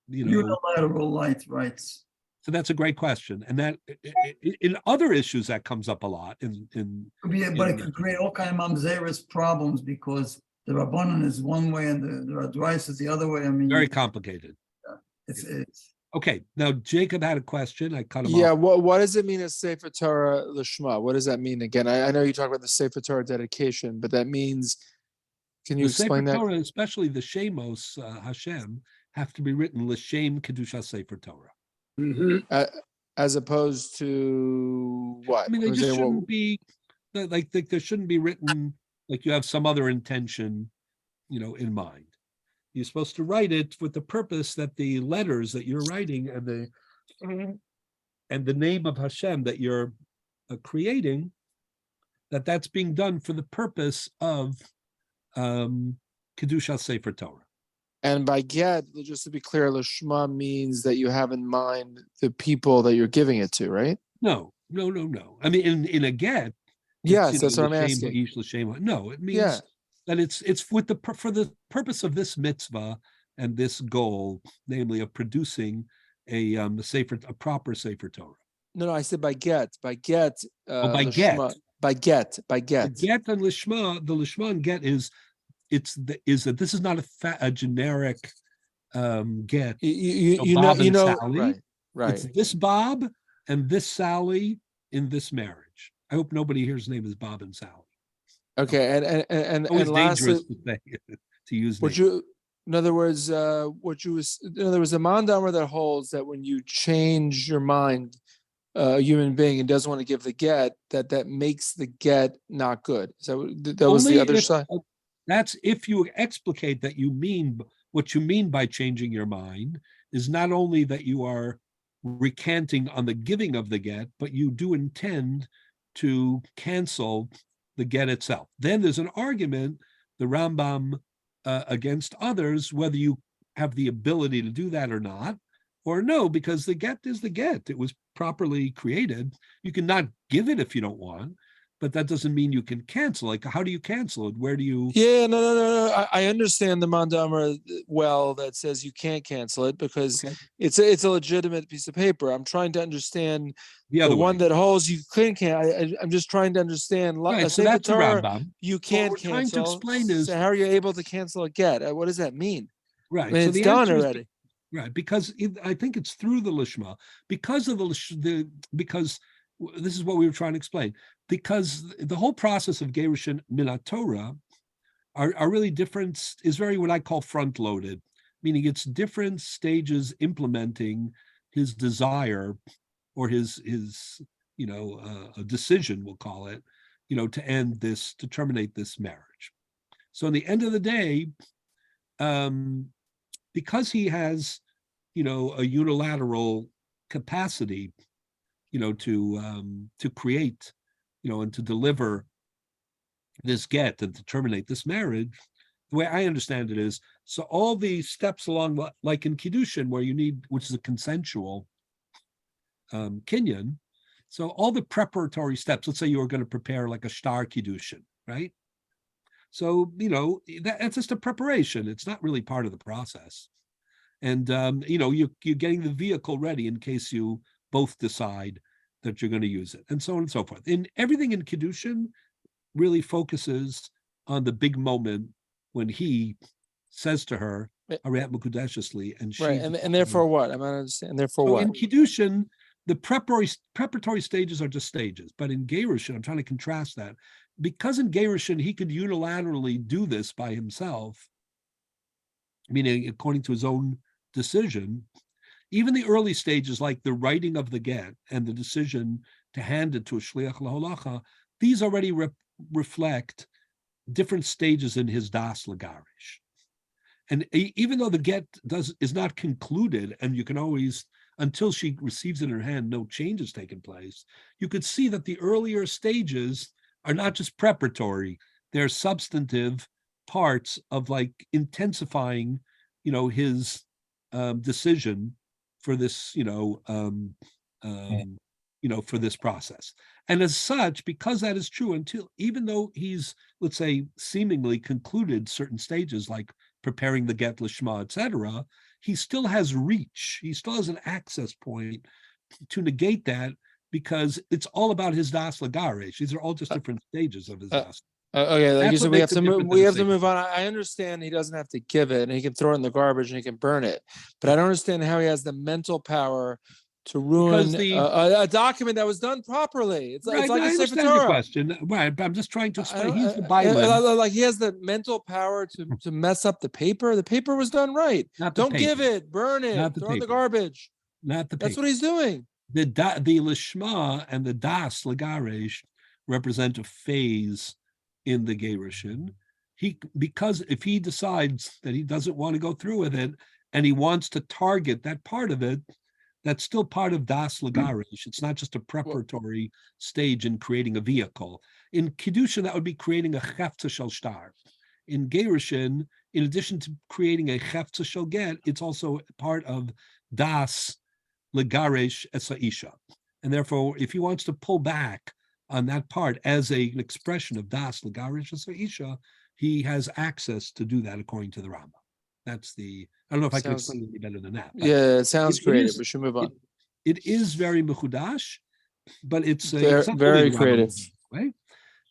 unilateral rights. So that's a great question. And that in other issues that comes up a lot but it could create all kind of mamzeris problems because the Rabbanan is one way and the Radrais is the other way. I mean, very complicated. It's okay. Now Jacob had a question. I cut him off. Yeah, what does it mean as Sefer Torah Lishma? What does that mean again? I know you talk about the Sefer Torah dedication, but that means, can you explain that? Torah, especially the Shemos Hashem, have to be written L'Shem Kedusha Sefer Torah. Mm-hmm. As opposed to what? I mean, they just shouldn't be like there shouldn't be written like you have some other intention, in mind. You're supposed to write it with the purpose that the letters that you're writing and the name of Hashem that you're creating, that's being done for the purpose of Kedusha Sefer Torah. And by get, just to be clear, Lishma means that you have in mind the people that you're giving it to, right? No. I mean, in a get, Yes, that's what I'm l'shem asking. ha'ish, l'shem no, it means Yeah. that it's for the purpose of this mitzvah and this goal, namely of producing a proper Sefer Torah. No, I said by get. By Lishma, get. By get. The get and lishma, the lishma and get is that this is not a generic get. Bob and Sally. Right. It's this Bob and this Sally in this marriage. I hope nobody here's name is Bob and Sally. Okay, and Always lastly, dangerous to use. would you, in other words, the mandamar that holds that when you change your mind, a human being and doesn't want to give the get, that makes the get not good. So that was the other side. That's if you explicate that you mean what you mean by changing your mind is not only that you are recanting on the giving of the get, but you do intend to cancel the get itself. Then there's an argument, the Rambam against others, whether you have the ability to do that or not, or no, because the get is the get. It was properly created. You can not give it if you don't want, but that doesn't mean you can cancel. Like, how do you cancel it? Where do you? Yeah, no. I understand the mandamar well that says you can't cancel it because it's a legitimate piece of paper. I'm trying to understand the one that holds you can't. I'm just trying to understand. Right, so that's Torah, Rambam. you can't what we're cancel. trying to explain is so how are you able to cancel a get? What does that mean? Right. I mean, so it's the done answer is already. Right, because I think it's through the lishma, because of because this is what we were trying to explain. Because the whole process of gerushin minat Torah are really different. Is very what I call front loaded, meaning it's different stages implementing his desire or his a decision, we'll call it, to end this, to terminate this marriage. So in the end of the day, because he has, a unilateral capacity, to create, and to deliver this get and to terminate this marriage, the way I understand it is, so all the steps along, like in Kiddushin, where you need, which is a consensual kinyan, so all the preparatory steps, let's say you were going to prepare like a shtar Kiddushin, right? So, that's just a preparation. It's not really part of the process. And, you're getting the vehicle ready in case you both decide that you're going to use it, and so on and so forth. In everything in Kiddushin really focuses on the big moment when he says to her, Ariat Mekudeshesli, and she. Right, and therefore what? I'm not understanding. Therefore so what? In Kiddushin, the preparatory stages are just stages. But in Gerushin, I'm trying to contrast that. Because in Gerushin, he could unilaterally do this by himself, meaning according to his own decision, even the early stages, like the writing of the get and the decision to hand it to a shliach laholacha, these already reflect different stages in his das lagarish. And even though the get is not concluded, and you can always, until she receives it in her hand, no change has taken place, you could see that the earlier stages are not just preparatory, they're substantive parts of like intensifying, his decision for this, for this process. And as such, because that is true, even though he's, let's say, seemingly concluded certain stages like preparing the get lishma, etc., he still has reach. He still has an access point to negate that, because it's all about his das lagaresh. These are all just different stages of his das. Okay, like you said, we have to move. We have to Safer move on. I understand he doesn't have to give it, and he can throw it in the garbage, and he can burn it. But I don't understand how he has the mental power to ruin a document that was done properly. It's Right, like I a Sefer understand your Torah. question. Right, but I'm just trying to explain. He's the Bailim. Like he has the mental power to mess up the paper. The paper was done right. Don't give it, burn it, throw it in the garbage. Not the paper. That's what he's doing. The lishma and the das lagaresh represent a phase in the gerushin, because if he decides that he doesn't want to go through with it and he wants to target that part of it, that's still part of das lagarish. It's not just a preparatory stage in creating a vehicle. In Kiddushin, that would be creating a chefza shel shtar. In Gerushin, in addition to creating a chefza shel get, it's also part of das lagarish es ha'isha. And therefore, if he wants to pull back on that part as an expression of das lagarish es ha'isha, he has access to do that according to the Rambam. That's the, I don't know if I can explain it any better than that. Yeah, it sounds creative. is, we should move on. It is very mechudash, but it's very creative. Right?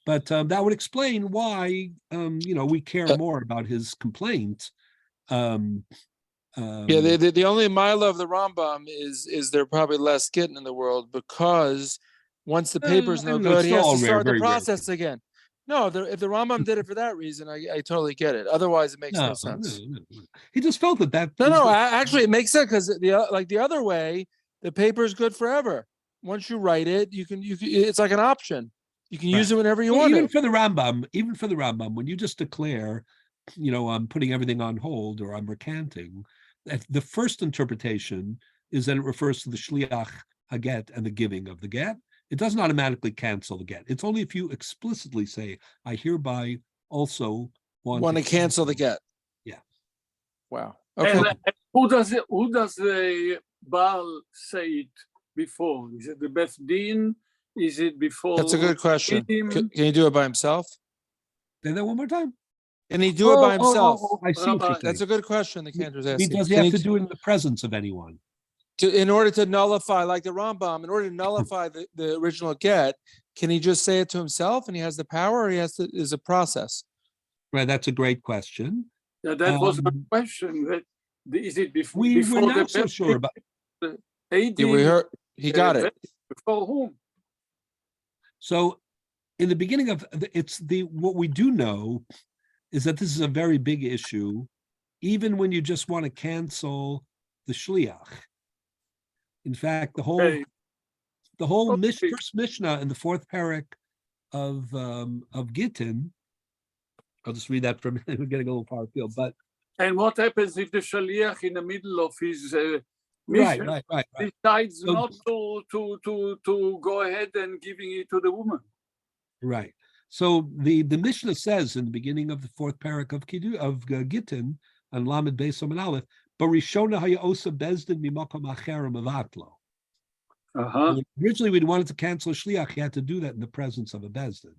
But that would explain why we care more about his complaint. The only mila of the Rambam is there probably less getting in the world, because once the paper's no good, he has to start the process again. No, if the Rambam did it for that reason, I totally get it. Otherwise, it makes no sense. No. He just felt that. No. Actually, it makes sense, because the other way, the paper is good forever. Once you write it, you can. It's like an option. You can use it whenever you want. Even for the Rambam, when you just declare, I'm putting everything on hold or I'm recanting, the first interpretation is that it refers to the shliach haget and the giving of the get. It doesn't automatically cancel the get. It's only if you explicitly say, I hereby also want to cancel the get. Yeah. Wow. Okay. And who does the Baal say it before? Is it the Beth Din? Is it before? That's a good question. Can he do it by himself? Say that one more time. Can he do it by himself? I see what you're saying. That's a good question the cantor's asking. Does he have to do it in the presence of anyone? In order to nullify, like the Rambam, in order to nullify the original get, can he just say it to himself and he has the power, or is a process? Right, that's a great question. Yeah, that was my question. Is it before? We're before not so sure about. Yeah, we heard he got it. Before whom? So, in the beginning of what we do know is that this is a very big issue, even when you just want to cancel the shliach. In fact, the whole first Mishnah in the fourth parak of Gittin. I'll just read that for a minute. We're getting a little far afield, but. And what happens if the shaliach in the middle of his mission right. decides not to go ahead and giving it to the woman? Right. So the Mishnah says in the beginning of the fourth parak of Gittin on Lamed Beis Amud Aleph, Barishona hayaosa bezdin mimakom acher mavatlo. Originally, we wanted to cancel a shliach. He had to do that in the presence of a bezdin.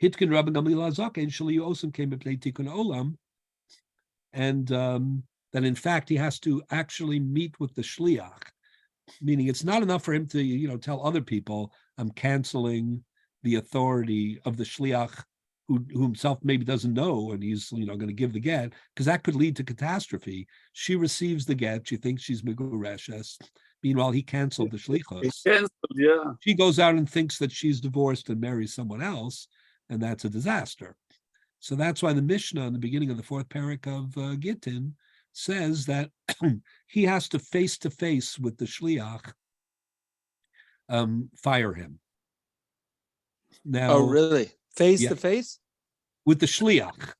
Hitkin Rabbi Gamliel Azaken shliyosim came b'pnei tikun olam, and that in fact he has to actually meet with the shliach, meaning it's not enough for him to tell other people I'm canceling the authority of the shliach who himself maybe doesn't know, and he's going to give the get, because that could lead to catastrophe. She receives the get, she thinks she's megureshes. Meanwhile, he canceled the shlichus. She goes out and thinks that she's divorced and marries someone else, and that's a disaster. So that's why the Mishnah in the beginning of the fourth parak of Gittin says that he has to face with the shliach, fire him. Now, oh, really? Face to face with the shliach.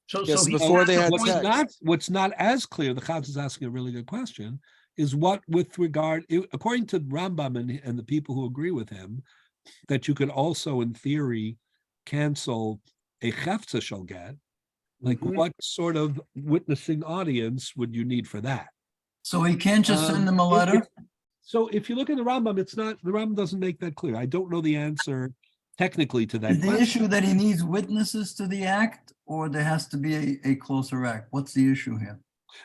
So before they had text. What's not as clear, the Chaz is asking a really good question, is what with regard, according to Rambam and the people who agree with him, that you could also, in theory, cancel a chefza shel get. Like, what sort of witnessing audience would you need for that? So he can't just send them a letter? So if you look at the Rambam, the Rambam doesn't make that clear. I don't know the answer technically to that. Is the issue that he needs witnesses to the act, or there has to be a closer act? What's the issue here?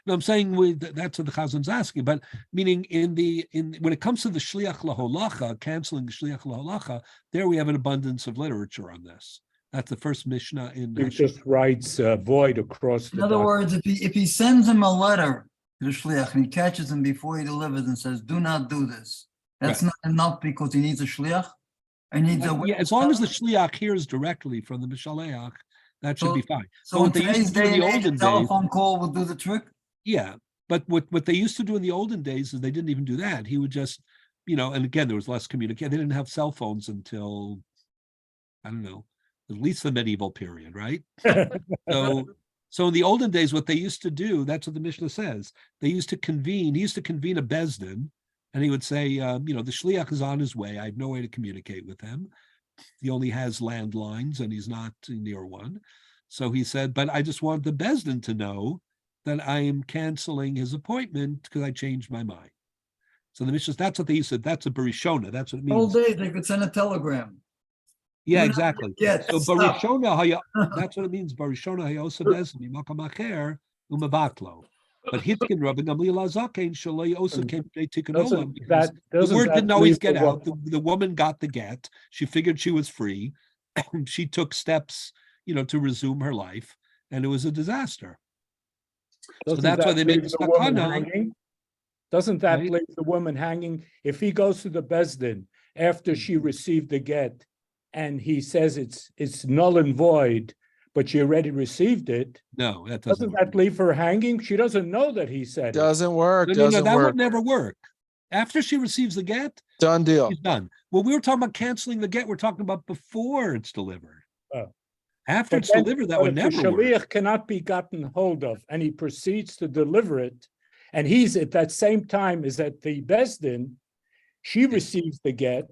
No, I'm saying that's what the Chazan's asking, but meaning when it comes to the shliach laholacha, canceling the shliach laholacha, there we have an abundance of literature on this. That's the first Mishnah in. He just writes void across the. In other words, if he sends him a letter to the shliach and he catches him before he delivers and says, "Do not do this," that's not enough because he needs a shliach. As long as the shliach hears directly from the mishaleach, that should be fine. So in today's day and age, a telephone call will do the trick. Yeah, but what they used to do in the olden days is they didn't even do that. He would just, and again, there was less communication. They didn't have cell phones until, I don't know, at least the medieval period, right? So in the olden days, what they used to do, that's what the Mishnah says. They used to convene, he used to convene a Bezdin, and he would say, the Shliach is on his way. I have no way to communicate with him. He only has landlines and he's not near one. So he said, but I just want the Bezdin to know that I am canceling his appointment because I changed my mind. So the Mishnah, that's what they used to, that's a Barishona. That's what it means. Old days, they could send a telegram. Yeah, Do not exactly. forget, So stop. Barishona, that's what it means. Barishona hayosa bezdin makam acher umavatlo. But Hitkin Rabbi Gamliel Azaken Shalei Osa came to tikkun olam because the word didn't always get out. The woman got the get. She figured she was free. She took steps, to resume her life, and it was a disaster. So that's why they made the woman takana. hanging. Doesn't that Right. leave the woman hanging? If he goes to the Bezdin after she received the get, and he says it's null and void, but she already received it, No, that doesn't doesn't work. that leave her hanging? She doesn't know that he said it. Doesn't work. No, Doesn't that work. would never work. After she receives the get, Done deal. she's done. Well, we were talking about canceling the get. We're talking about before it's delivered. Oh. After But it's then- delivered, that but would if never the work. shaliach cannot be gotten hold of, and he proceeds to deliver it, and he's at that same time is at the Bezdin, she receives the get.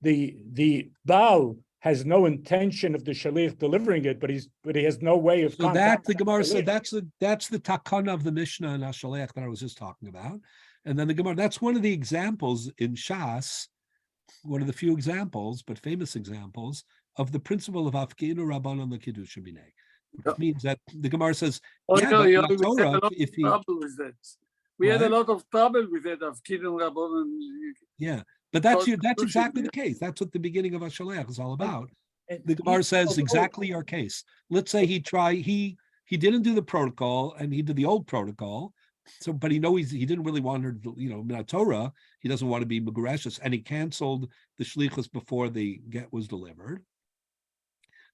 The Baal has no intention of the shaliach delivering it, but he has no way of So that contacting the Gemara said shaliach. that's the takana of the Mishnah and Ashaleach that I was just talking about. And then the Gemara, that's one of the examples in Shas, one of the few examples, but famous examples of the principle of Afkinu Rabbanon L'Kiddusha B'nei, which means that the Gemara says, Oh, yeah, no, but yeah, in we had a Torah, lot if of he, trouble with that. We had a What? lot of trouble with that of Kidon Rabban. yeah, but that's Because that's Kiddushin, exactly yeah. the case. That's what the beginning of Ashaleach is all about. And The Gemara he- says exactly your case. Let's say he didn't do the protocol and he did the old protocol. So, but he didn't really want her to, Minat Torah. He doesn't want to be Megareshus, and he canceled the shlichus before the get was delivered.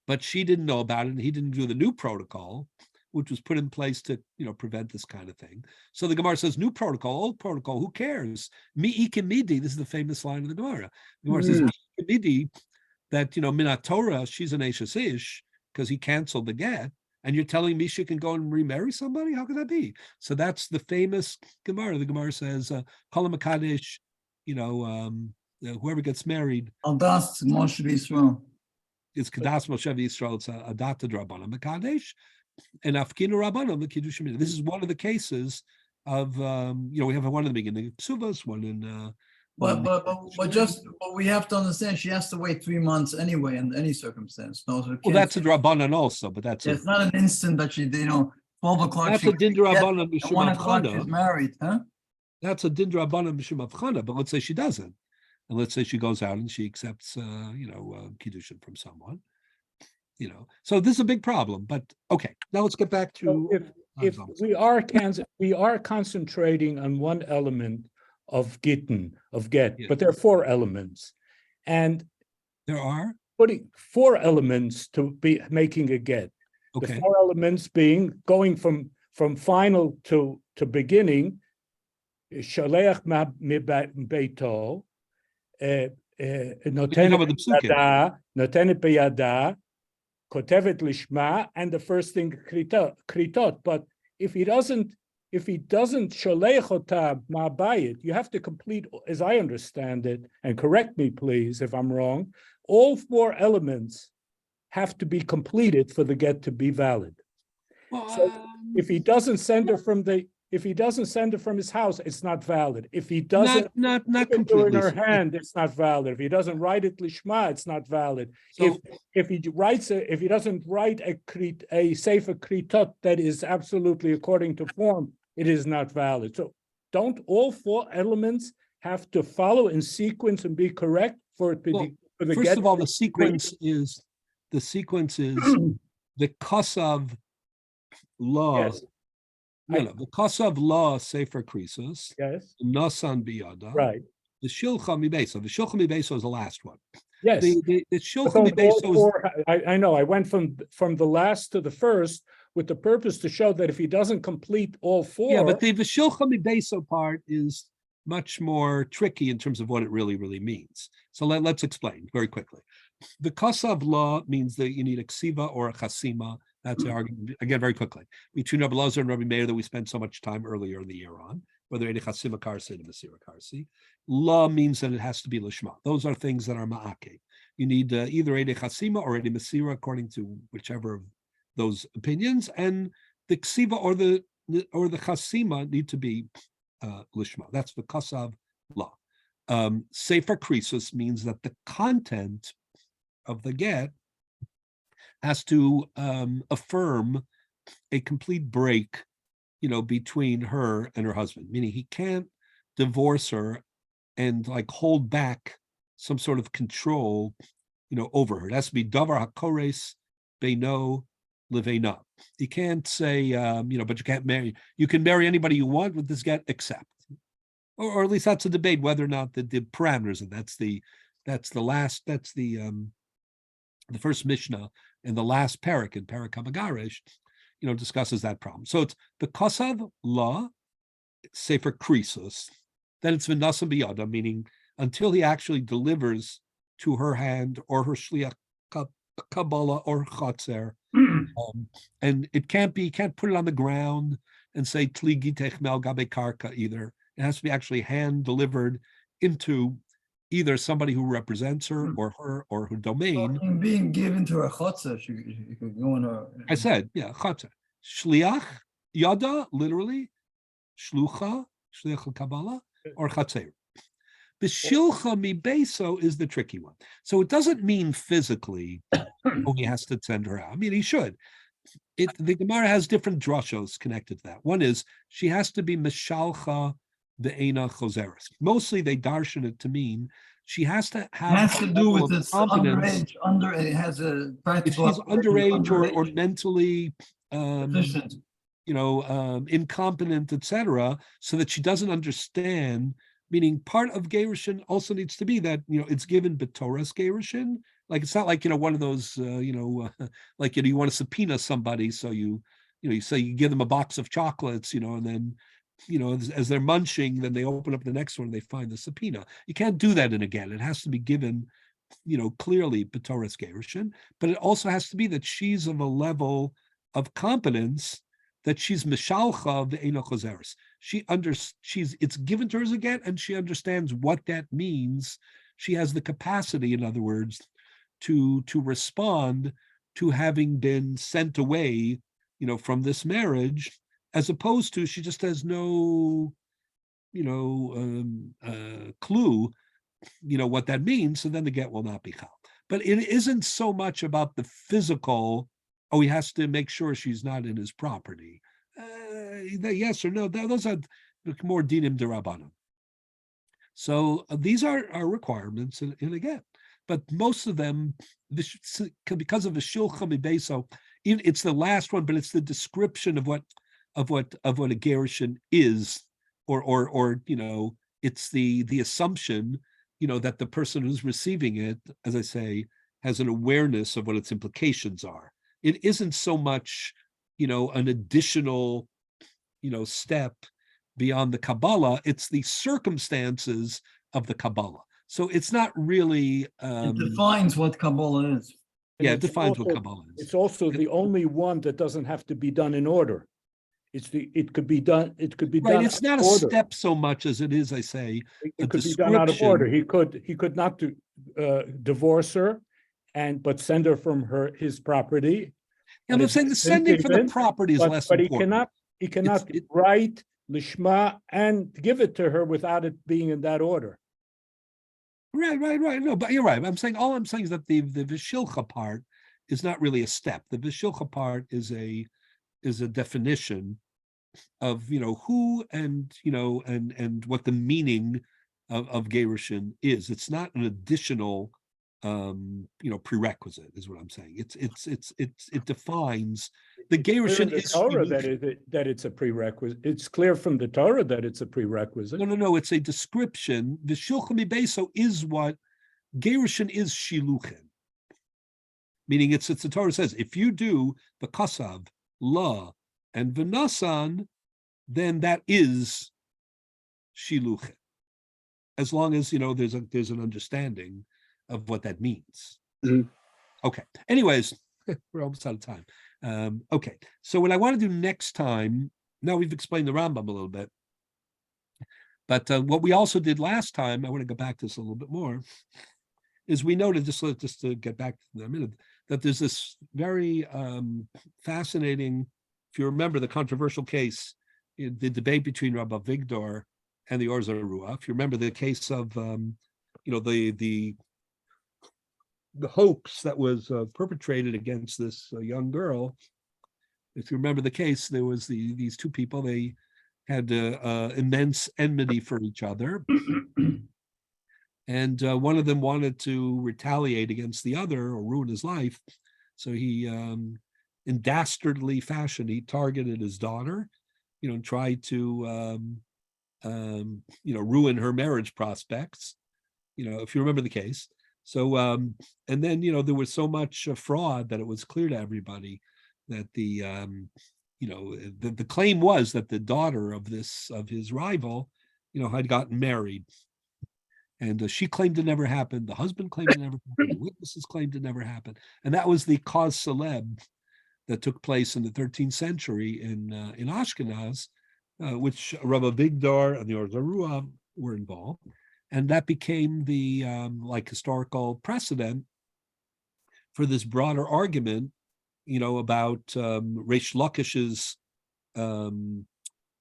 But she didn't know about it, and he didn't do the new protocol, which was put in place to, prevent this kind of thing. So the Gemara says, new protocol, old protocol, who cares? Mi ikemidi, this is the famous line of the Gemara. The Gemara says, mi ikemidi, that, Minat Torah, she's an Ashes Ish, because he canceled the get, and you're telling me she can go and remarry somebody? How could that be? So that's the famous Gemara. The Gemara says, Kol HaMakadesh, whoever gets married, Aldas Moshe Yisrael. it's Kadas Moshe Yisrael, it's a Data Drabanan Makadesh, and Afkinu Rabbanan L'Kiddush B'nei. This is one of the cases of, we have one in the beginning of Ksuvas, one in... But we have to understand, she has to wait 3 months anyway in any circumstance. No, so it Well, can't- that's a Drabanan also, but that's It's not an instant that she, 12 o'clock. that's she a Din gets- Drabanan At Mishum 1 o'clock she's Avchana. married, huh? That's a Din Drabanan Mishum Avchana, but let's say she doesn't. And let's say she goes out and she accepts, Kiddushin from someone, So this is a big problem, but okay, now let's get back So to... if we are concentrating on one element of get, Yeah. but there are 4 elements, and There are? putting 4 elements to be making a get. The Okay. 4 elements being going from final to beginning, shaleach beito, notenet beyada, kotevet lishma, and the first thing kritot. But if he doesn't shaleach ota ma'bayit, you have to complete, as I understand it, and correct me please if I'm wrong, all 4 elements have to be completed for the get to be valid. Well, So if he doesn't send her from his house, it's not valid. If he doesn't not keep it in completely. her hand, it's not valid. If he doesn't write it lishma, it's not valid. So- If he doesn't write a sefer kritot that is absolutely according to form, it is not valid. So don't all 4 elements have to follow in sequence and be correct for it to Well, be for the First get? of all, the sequence is the Kosav law. Yes. The Kosav law Sefer Krisos, Yes, Nasan Biyada. right. The Shilcha Mibeso. The Shilcha Mibeso is the last one. Yes. The But Shilcha those all Mibeso is 4 I know, I went from the last to the first with the purpose to show that if he doesn't complete all 4. yeah, but the Shilcha Mibeso part is much more tricky in terms of what it really means. So let's explain very quickly. the kasav law means that you need a ksiva or a chasima. That's the argument, again, very quickly, between Rabbi Lazar and Rabbi Meir that we spent so much time earlier in the year on, whether it's chasima karsi and masira karsi. Law means that it has to be lishma. Those are things that are ma'ake. You need either Ede Chasima or Ede Masira, according to whichever of those opinions, and the Ksiva or the Chasima need to be Lishma. That's the Kasav law. Sefer Krisus means that the content of the get has to affirm a complete break, between her and her husband, meaning he can't divorce her and like hold back some sort of control, over her. It has to be davar hakores beino leveina. You can't say, but you can't marry. You can marry anybody you want with this get, except, or at least that's a debate whether or not the parameters, and that's the first Mishnah in the last parak in Parak Hamagaresh, discusses that problem. So it's the kasav law, sefer krisus. Then it's v'nasa biyada, meaning until he actually delivers to her hand or her shliach kabbalah or chatzer, and you can't put it on the ground and say tli gitech mel gabe karka either. It has to be actually hand delivered into either somebody who represents her or her domain. Being given to her chotzer, she could go in her. I said, yeah, chotzer. Shliach, yada, literally, shlucha, shliach kabbalah, or chatzer. The shilcha mi beso is the tricky one. So it doesn't mean physically, he has to send her out. I mean, he should. The Gemara has different drushos connected to that. One is she has to be mishalcha ve'ena choseres. Mostly they darshan it to mean she has to have. It has to do with this underage. It has a practical. If she's underage or mentally, Efficient. incompetent, etc., so that she doesn't understand. Meaning, part of gerushin also needs to be that it's given b'toras gerushin. Like it's not like one of those like you want to subpoena somebody, so you say you give them a box of chocolates, and then as they're munching, then they open up the next one and they find the subpoena. You can't do that in a get. It has to be given, clearly b'toras gerushin, but it also has to be that she's of a level of competence that she's mishalcha ve'ena choseres. It's given to her as a get, and she understands what that means. She has the capacity, in other words, to respond to having been sent away, from this marriage, as opposed to she just has no, clue, what that means. So then the get will not be chal. But it isn't so much about the physical. Oh, he has to make sure she's not in his property. Yes or no, those are more dinim derabanan. So these are requirements in a get, but most of them, because of the shilcha mibeso, it's the last one, but it's the description of what a gerushin is, or it's the assumption, that the person who's receiving it, as I say, has an awareness of what its implications are. It isn't so much, an additional, step beyond the Kabbalah. It's the circumstances of the Kabbalah. So it's not really. It defines what Kabbalah is. Yeah, it defines what Kabbalah is. It's also the only one that doesn't have to be done in order. It could be done. It could be Right, done. it's not a order. step so much as it is, I say, It could be done out of order. He could not divorce her, but send her from his property. Yeah, I'm saying the sending for the property is less but important. he cannot write lishma and give it to her without it being in that order. Right. No, but you're right. All I'm saying is that the vishilcha part is not really a step. The vishilcha part is a definition of who and and what the meaning of gerushin is. It's not an additional prerequisite, is what I'm saying. It defines the gerushin is Torah that it's a prerequisite. It's clear from the Torah that it's a prerequisite. No. It's a description. The shilcha mibeso is what gerushin is shiluchin. Meaning it's the Torah says if you do the kasav, la, and v'nasan, then that is shiluchin. As long as there's an understanding of what that means. Mhm. Okay. Anyways, we're almost out of time. Okay. So what I want to do next time, now we've explained the Rambam a little bit, but what we also did last time, I want to go back to this a little bit more, is we noted, just to get back to that minute, that there's this very fascinating, if you remember the controversial case, the debate between Rabbi Vigdor and the Or Zarua. If you remember the case of, the hoax that was perpetrated against this young girl. If you remember the case, there was these two people, they had immense enmity for each other. And one of them wanted to retaliate against the other or ruin his life. So he, in dastardly fashion, he targeted his daughter, and tried to, ruin her marriage prospects, if you remember the case. So, and then, there was so much fraud that it was clear to everybody that the claim was that the daughter of his rival, had gotten married. And she claimed it never happened. The husband claimed it never happened. The witnesses claimed it never happened. And that was the cause célèbre that took place in the 13th century in Ashkenaz, which Rabbi Vigdor and the Or Zarua were involved. And that became the historical precedent for this broader argument, about Reish Lakish's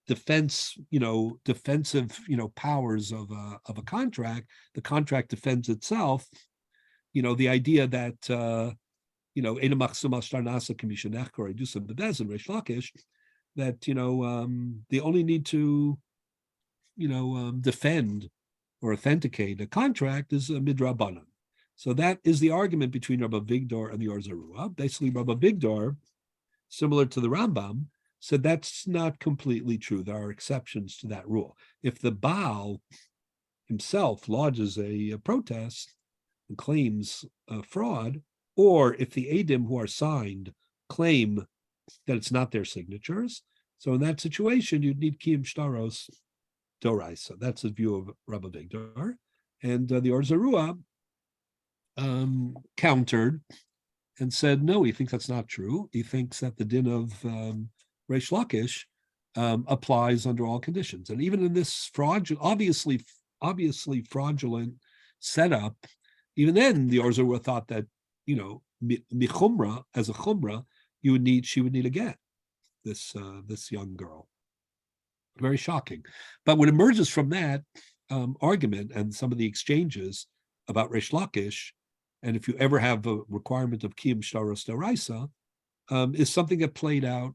defensive, powers of a contract. The contract defends itself. The idea that that they only need to defend or authenticate a contract is a midrabanan. So that is the argument between Rabbi Vigdor and the Or Zarua. Basically, Rabbi Vigdor, similar to the Rambam, said that's not completely true. There are exceptions to that rule. If the Baal himself lodges a protest and claims fraud, or if the Eidim who are signed claim that it's not their signatures, so in that situation, you'd need Kiyum Shtaros Doraisa. That's the view of Rabbi Vigdor. And the Or Zarua countered and said, no, he thinks that's not true. He thinks that the din of Reish Lakish applies under all conditions. And even in this obviously fraudulent setup, even then the Or Zarua thought that, michumra, as a chumra, she would need a get, this young girl. Very shocking. But what emerges from that argument and some of the exchanges about Reish Lakish, and if you ever have a requirement of Kiyum Shtaros Doraisa, is something that played out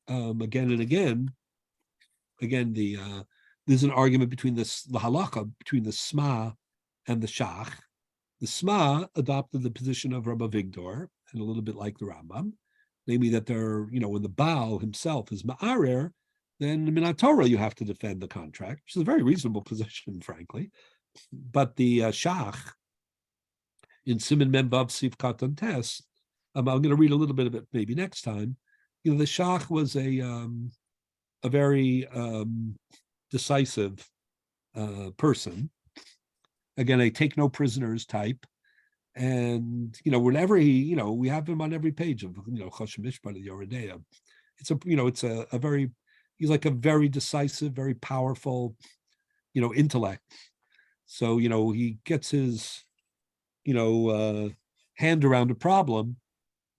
again and again. Again, there's an argument between the halakha between the Sma and the Shach. The Sma adopted the position of Rabbi Vigdor, and a little bit like the Rambam, namely that when the Baal himself is ma'arer, then in Torah you have to defend the contract, which is a very reasonable position, frankly. But the Shach in Siman Mem Vav Sif Katan Tes, I'm going to read a little bit of it maybe next time. The Shach was a very decisive person. Again, a take no prisoners type. And whenever he, we have him on every page of Choshen Mishpat of the Yoredeya. He's like a very decisive, very powerful, intellect. So he gets his hand around a problem,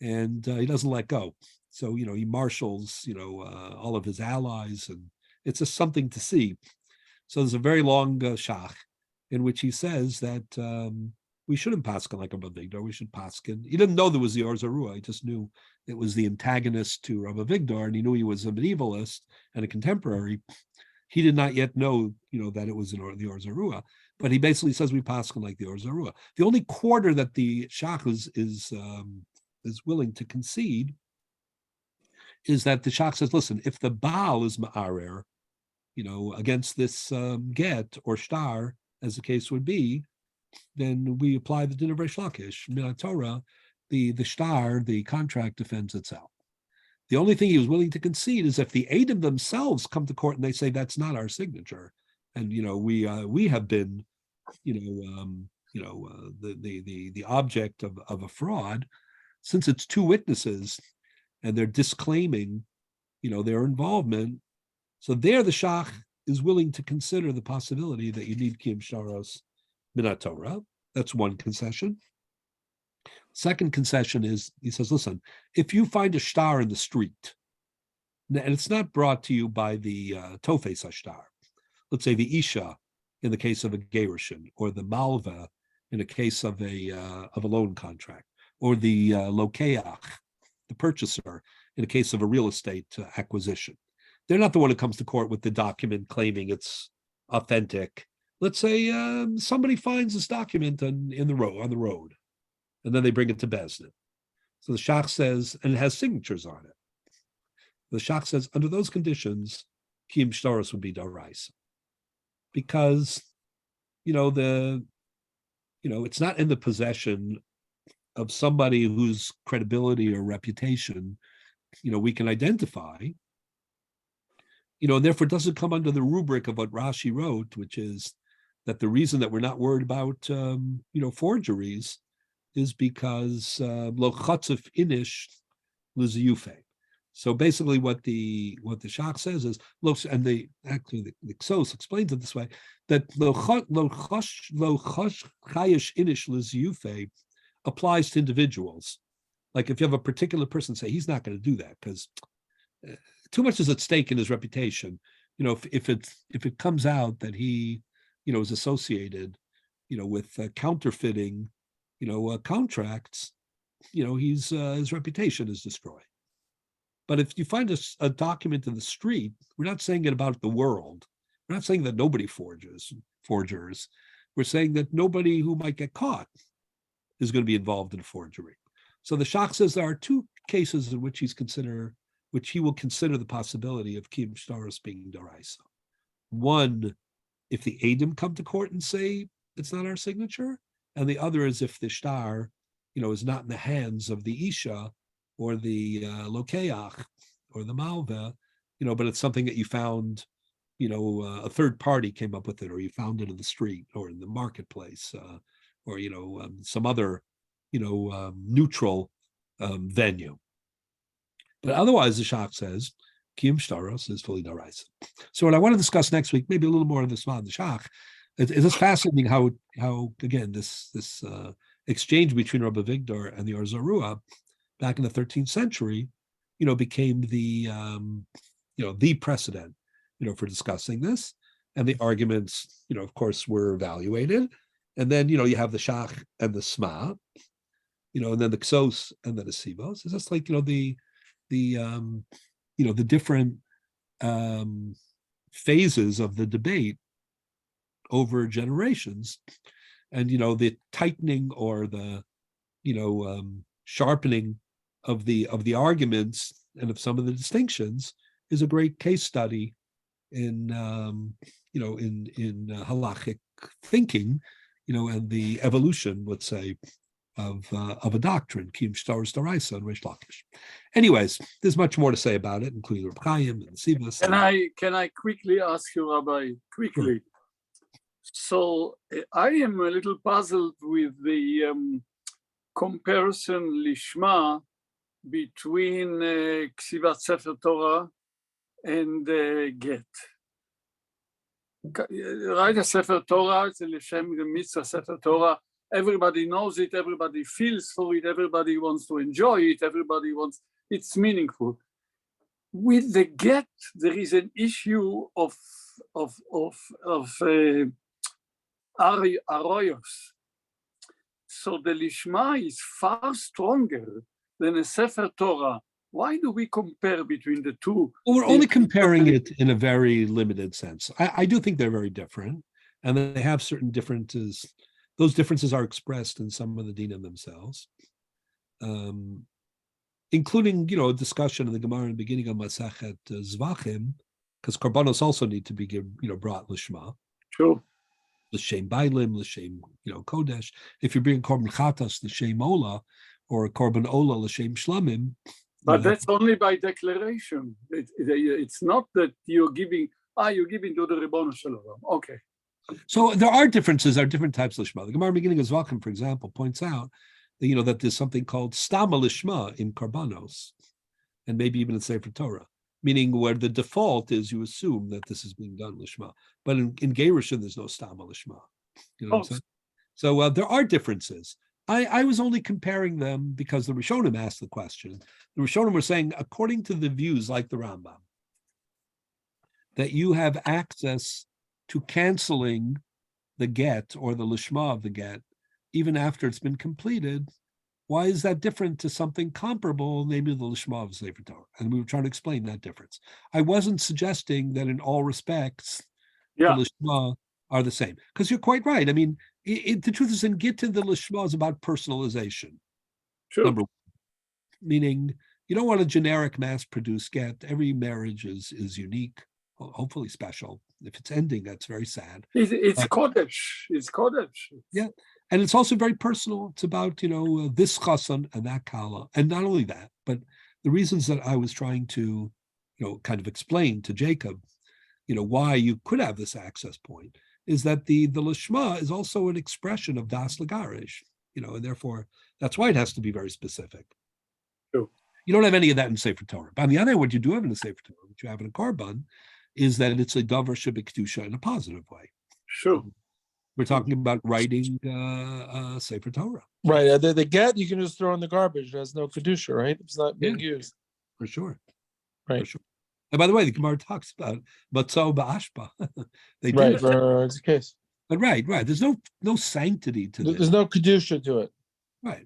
and he doesn't let go. So he marshals all of his allies, and it's just something to see. So there's a very long shach in which he says that we shouldn't paskin like Rabbi Vigdor. We should paskin. He didn't know there was the Or Zarua. He just knew it was the antagonist to Rabbi Vigdor, and he knew he was a medievalist and a contemporary. He did not yet know, that it was the Or Zarua. But he basically says we paskin like the Or Zarua. The only quarter that the shach is willing to concede is that the shach says, listen, if the Baal is ma'arer, against this get or shtar, as the case would be, then we apply the din of Reish Lakish. Min Torah, the shtar, the contract defends itself. The only thing he was willing to concede is if the Eidim themselves come to court and they say that's not our signature, and we have been, the object of a fraud, since it's two witnesses and they're disclaiming, their involvement. So there, the Shach is willing to consider the possibility that you need Kiyum Sharos Minat Torah. That's one concession. Second concession is, he says, listen, if you find a star in the street, and it's not brought to you by the Tofes HaStar, let's say the Isha in the case of a Gerushin, or the Malva in the case of a loan contract, or the Lokeach, the purchaser, in the case of a real estate acquisition. They're not the one who comes to court with the document claiming it's authentic. Let's say somebody finds this document on the road, and then they bring it to Beis Din. So the Shach says, and it has signatures on it. The Shach says, under those conditions, Kiyum Shtaros would be Daraisa. Because, it's not in the possession of somebody whose credibility or reputation, we can identify, and therefore doesn't come under the rubric of what Rashi wrote, which is that the reason that we're not worried about, forgeries is because lo chatzif inish l'ziyufe. So basically, what the Shach says is, look, and the Ksos explains it this way, that lo chayish inish l'ziyufe applies to individuals. Like if you have a particular person say he's not going to do that because too much is at stake in his reputation. If it comes out that he is associated with counterfeiting contracts, his reputation is destroyed. But if you find a document in the street, we're not saying it about the world. We're not saying that nobody forgers. We're saying that nobody who might get caught is going to be involved in a forgery. So the Shach says there are two cases in which he will consider the possibility of Kiyum Shtaros being Daraisa. One, if the Eidim come to court and say it's not our signature, and the other is if the shtar, is not in the hands of the Isha or the Lokeach or the Malva, but it's something that you found, a third party came up with it, or you found it in the street or in the marketplace, or some other, neutral venue. But otherwise, the Shach says Kiyum Shtaros is fully Daraisa. So what I want to discuss next week, maybe a little more on this one, the Shach. It's just fascinating how again this exchange between Rabbi Vigdor and the Or Zarua back in the 13th century, became the the precedent, for discussing this, and the arguments, of course, were evaluated, and then you have the Shach and the Sma, and then the Ksos and then the Sivos. It's just like the different phases of the debate over generations, and the tightening or the sharpening of the arguments and of some of the distinctions is a great case study in halachic thinking, and the evolution, let's say, of a doctrine, Kiyum Shtaros Daraisa and Reish Lakish. Anyways, there's much more to say about it, including Reb Chaim and Sivas. Can I quickly ask you, Rabbi, quickly? Sure. So I am a little puzzled with the comparison lishma between Ksivat Sefer Torah and Get. Right, a Sefer Torah, it's a L'Shem the Mitzvah Sefer Torah. Everybody knows it, everybody feels for it, everybody wants to enjoy it, it's meaningful. With the Get, there is an issue of Aroyos. So the Lishma is far stronger than a Sefer Torah. Why do we compare between the two? Well, we're only comparing it in a very limited sense. I do think they're very different, and they have certain differences. Those differences are expressed in some of the dinim themselves, including, a discussion in the Gemara in the beginning of Masachet Zvachim, because Korbanos also need to be brought Lishma. Sure. L'shem Bailim, l'shem, Kodesh. If you bring Korban Chatas, l'shem Ola, or a Korban Ola, l'shem Shlamim. But that's only by declaration. It's not that you're giving to the Ribono Shel Olam. Okay. So there are differences, there are different types of lishma. The Gemara beginning of Zvachim, for example, points out that, that there's something called stama lishma in Karbanos, and maybe even in Sefer Torah, meaning where the default is you assume that this is being done lishma. But in Gerushin, there's no stama lishma. You know what I'm saying? So there are differences. I was only comparing them because the Rishonim asked the question. The Rishonim were saying, according to the views like the Rambam, that you have access to canceling the get or the lishma of the get, even after it's been completed. Why is that different to something comparable, namely the lishma of Sefer Torah? And we were trying to explain that difference. I wasn't suggesting that in all respects, the lishma are the same, because you're quite right. I mean, the truth is, in Gittin, the lishma is about personalization. Sure. Number one, meaning you don't want a generic mass-produced get. Every marriage is unique, hopefully special. If it's ending, that's very sad. It's Kodesh. It's Kodesh. Yeah. And it's also very personal. It's about, this chassan and that kala. And not only that, but the reasons that I was trying to, kind of explain to Jacob, why you could have this access point is that the lishma is also an expression of das lagarish, and therefore that's why it has to be very specific. True. You don't have any of that in Sefer Torah. But on the other hand, what you do have in the Sefer Torah, what you have in a korban, is that it's a davar shebekdusha in a positive way. Sure. We're talking about writing Sefer Torah. Right. The get you can just throw in the garbage. It has no kedusha, right? It's not being used. For sure. Right. For sure. And by the way, the Gemara talks about matzah ba'ashpa. They do Right. that. It's the case. But right. There's no sanctity to this. There's no kedusha to it. Right.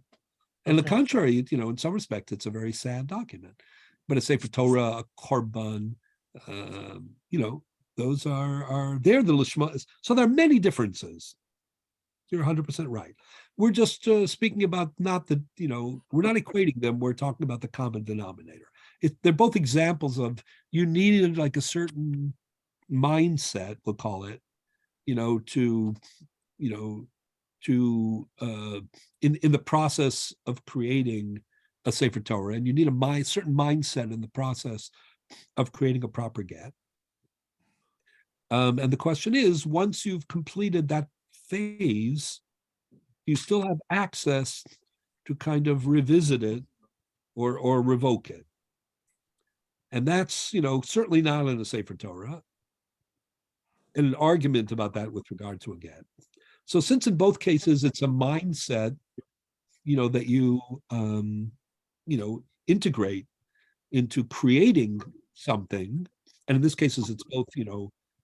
And the contrary, in some respect, it's a very sad document. But a Sefer Torah, a korban, those are they're the lishma. So there are many differences. You're 100% right. We're just speaking about not the, we're not equating them. We're talking about the common denominator. They're both examples of you needed like a certain mindset, we'll call it, in the process of creating a Sefer Torah, and you need a certain mindset in the process of creating a proper get. And the question is, once you've completed that phase, you still have access to kind of revisit it or revoke it. And that's, certainly not in a Sefer Torah, and an argument about that with regard to a get. So since in both cases it's a mindset, that you, integrate into creating something, and in this case it's both,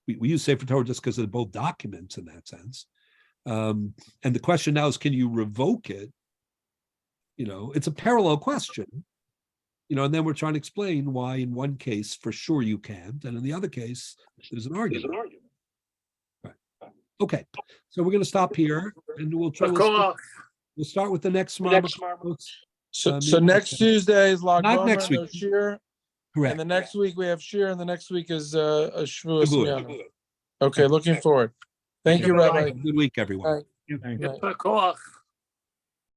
we use Sefer Torah just because they're both documents in that sense. And the question now is, can you revoke it? It's a parallel question, and then we're trying to explain why in one case for sure you can't, and in the other case there's an argument. Right. Okay, so we're going to stop here, and we'll start with the next Marmot. So next Tuesday is Lag Not Bomer, next week. no Shir, Correct. and the next week we have Shir, and the next week is a Shavuos Miyama. Okay, looking forward. Thank you, Rabbi. Good week, everyone. Bye. Yep, koach.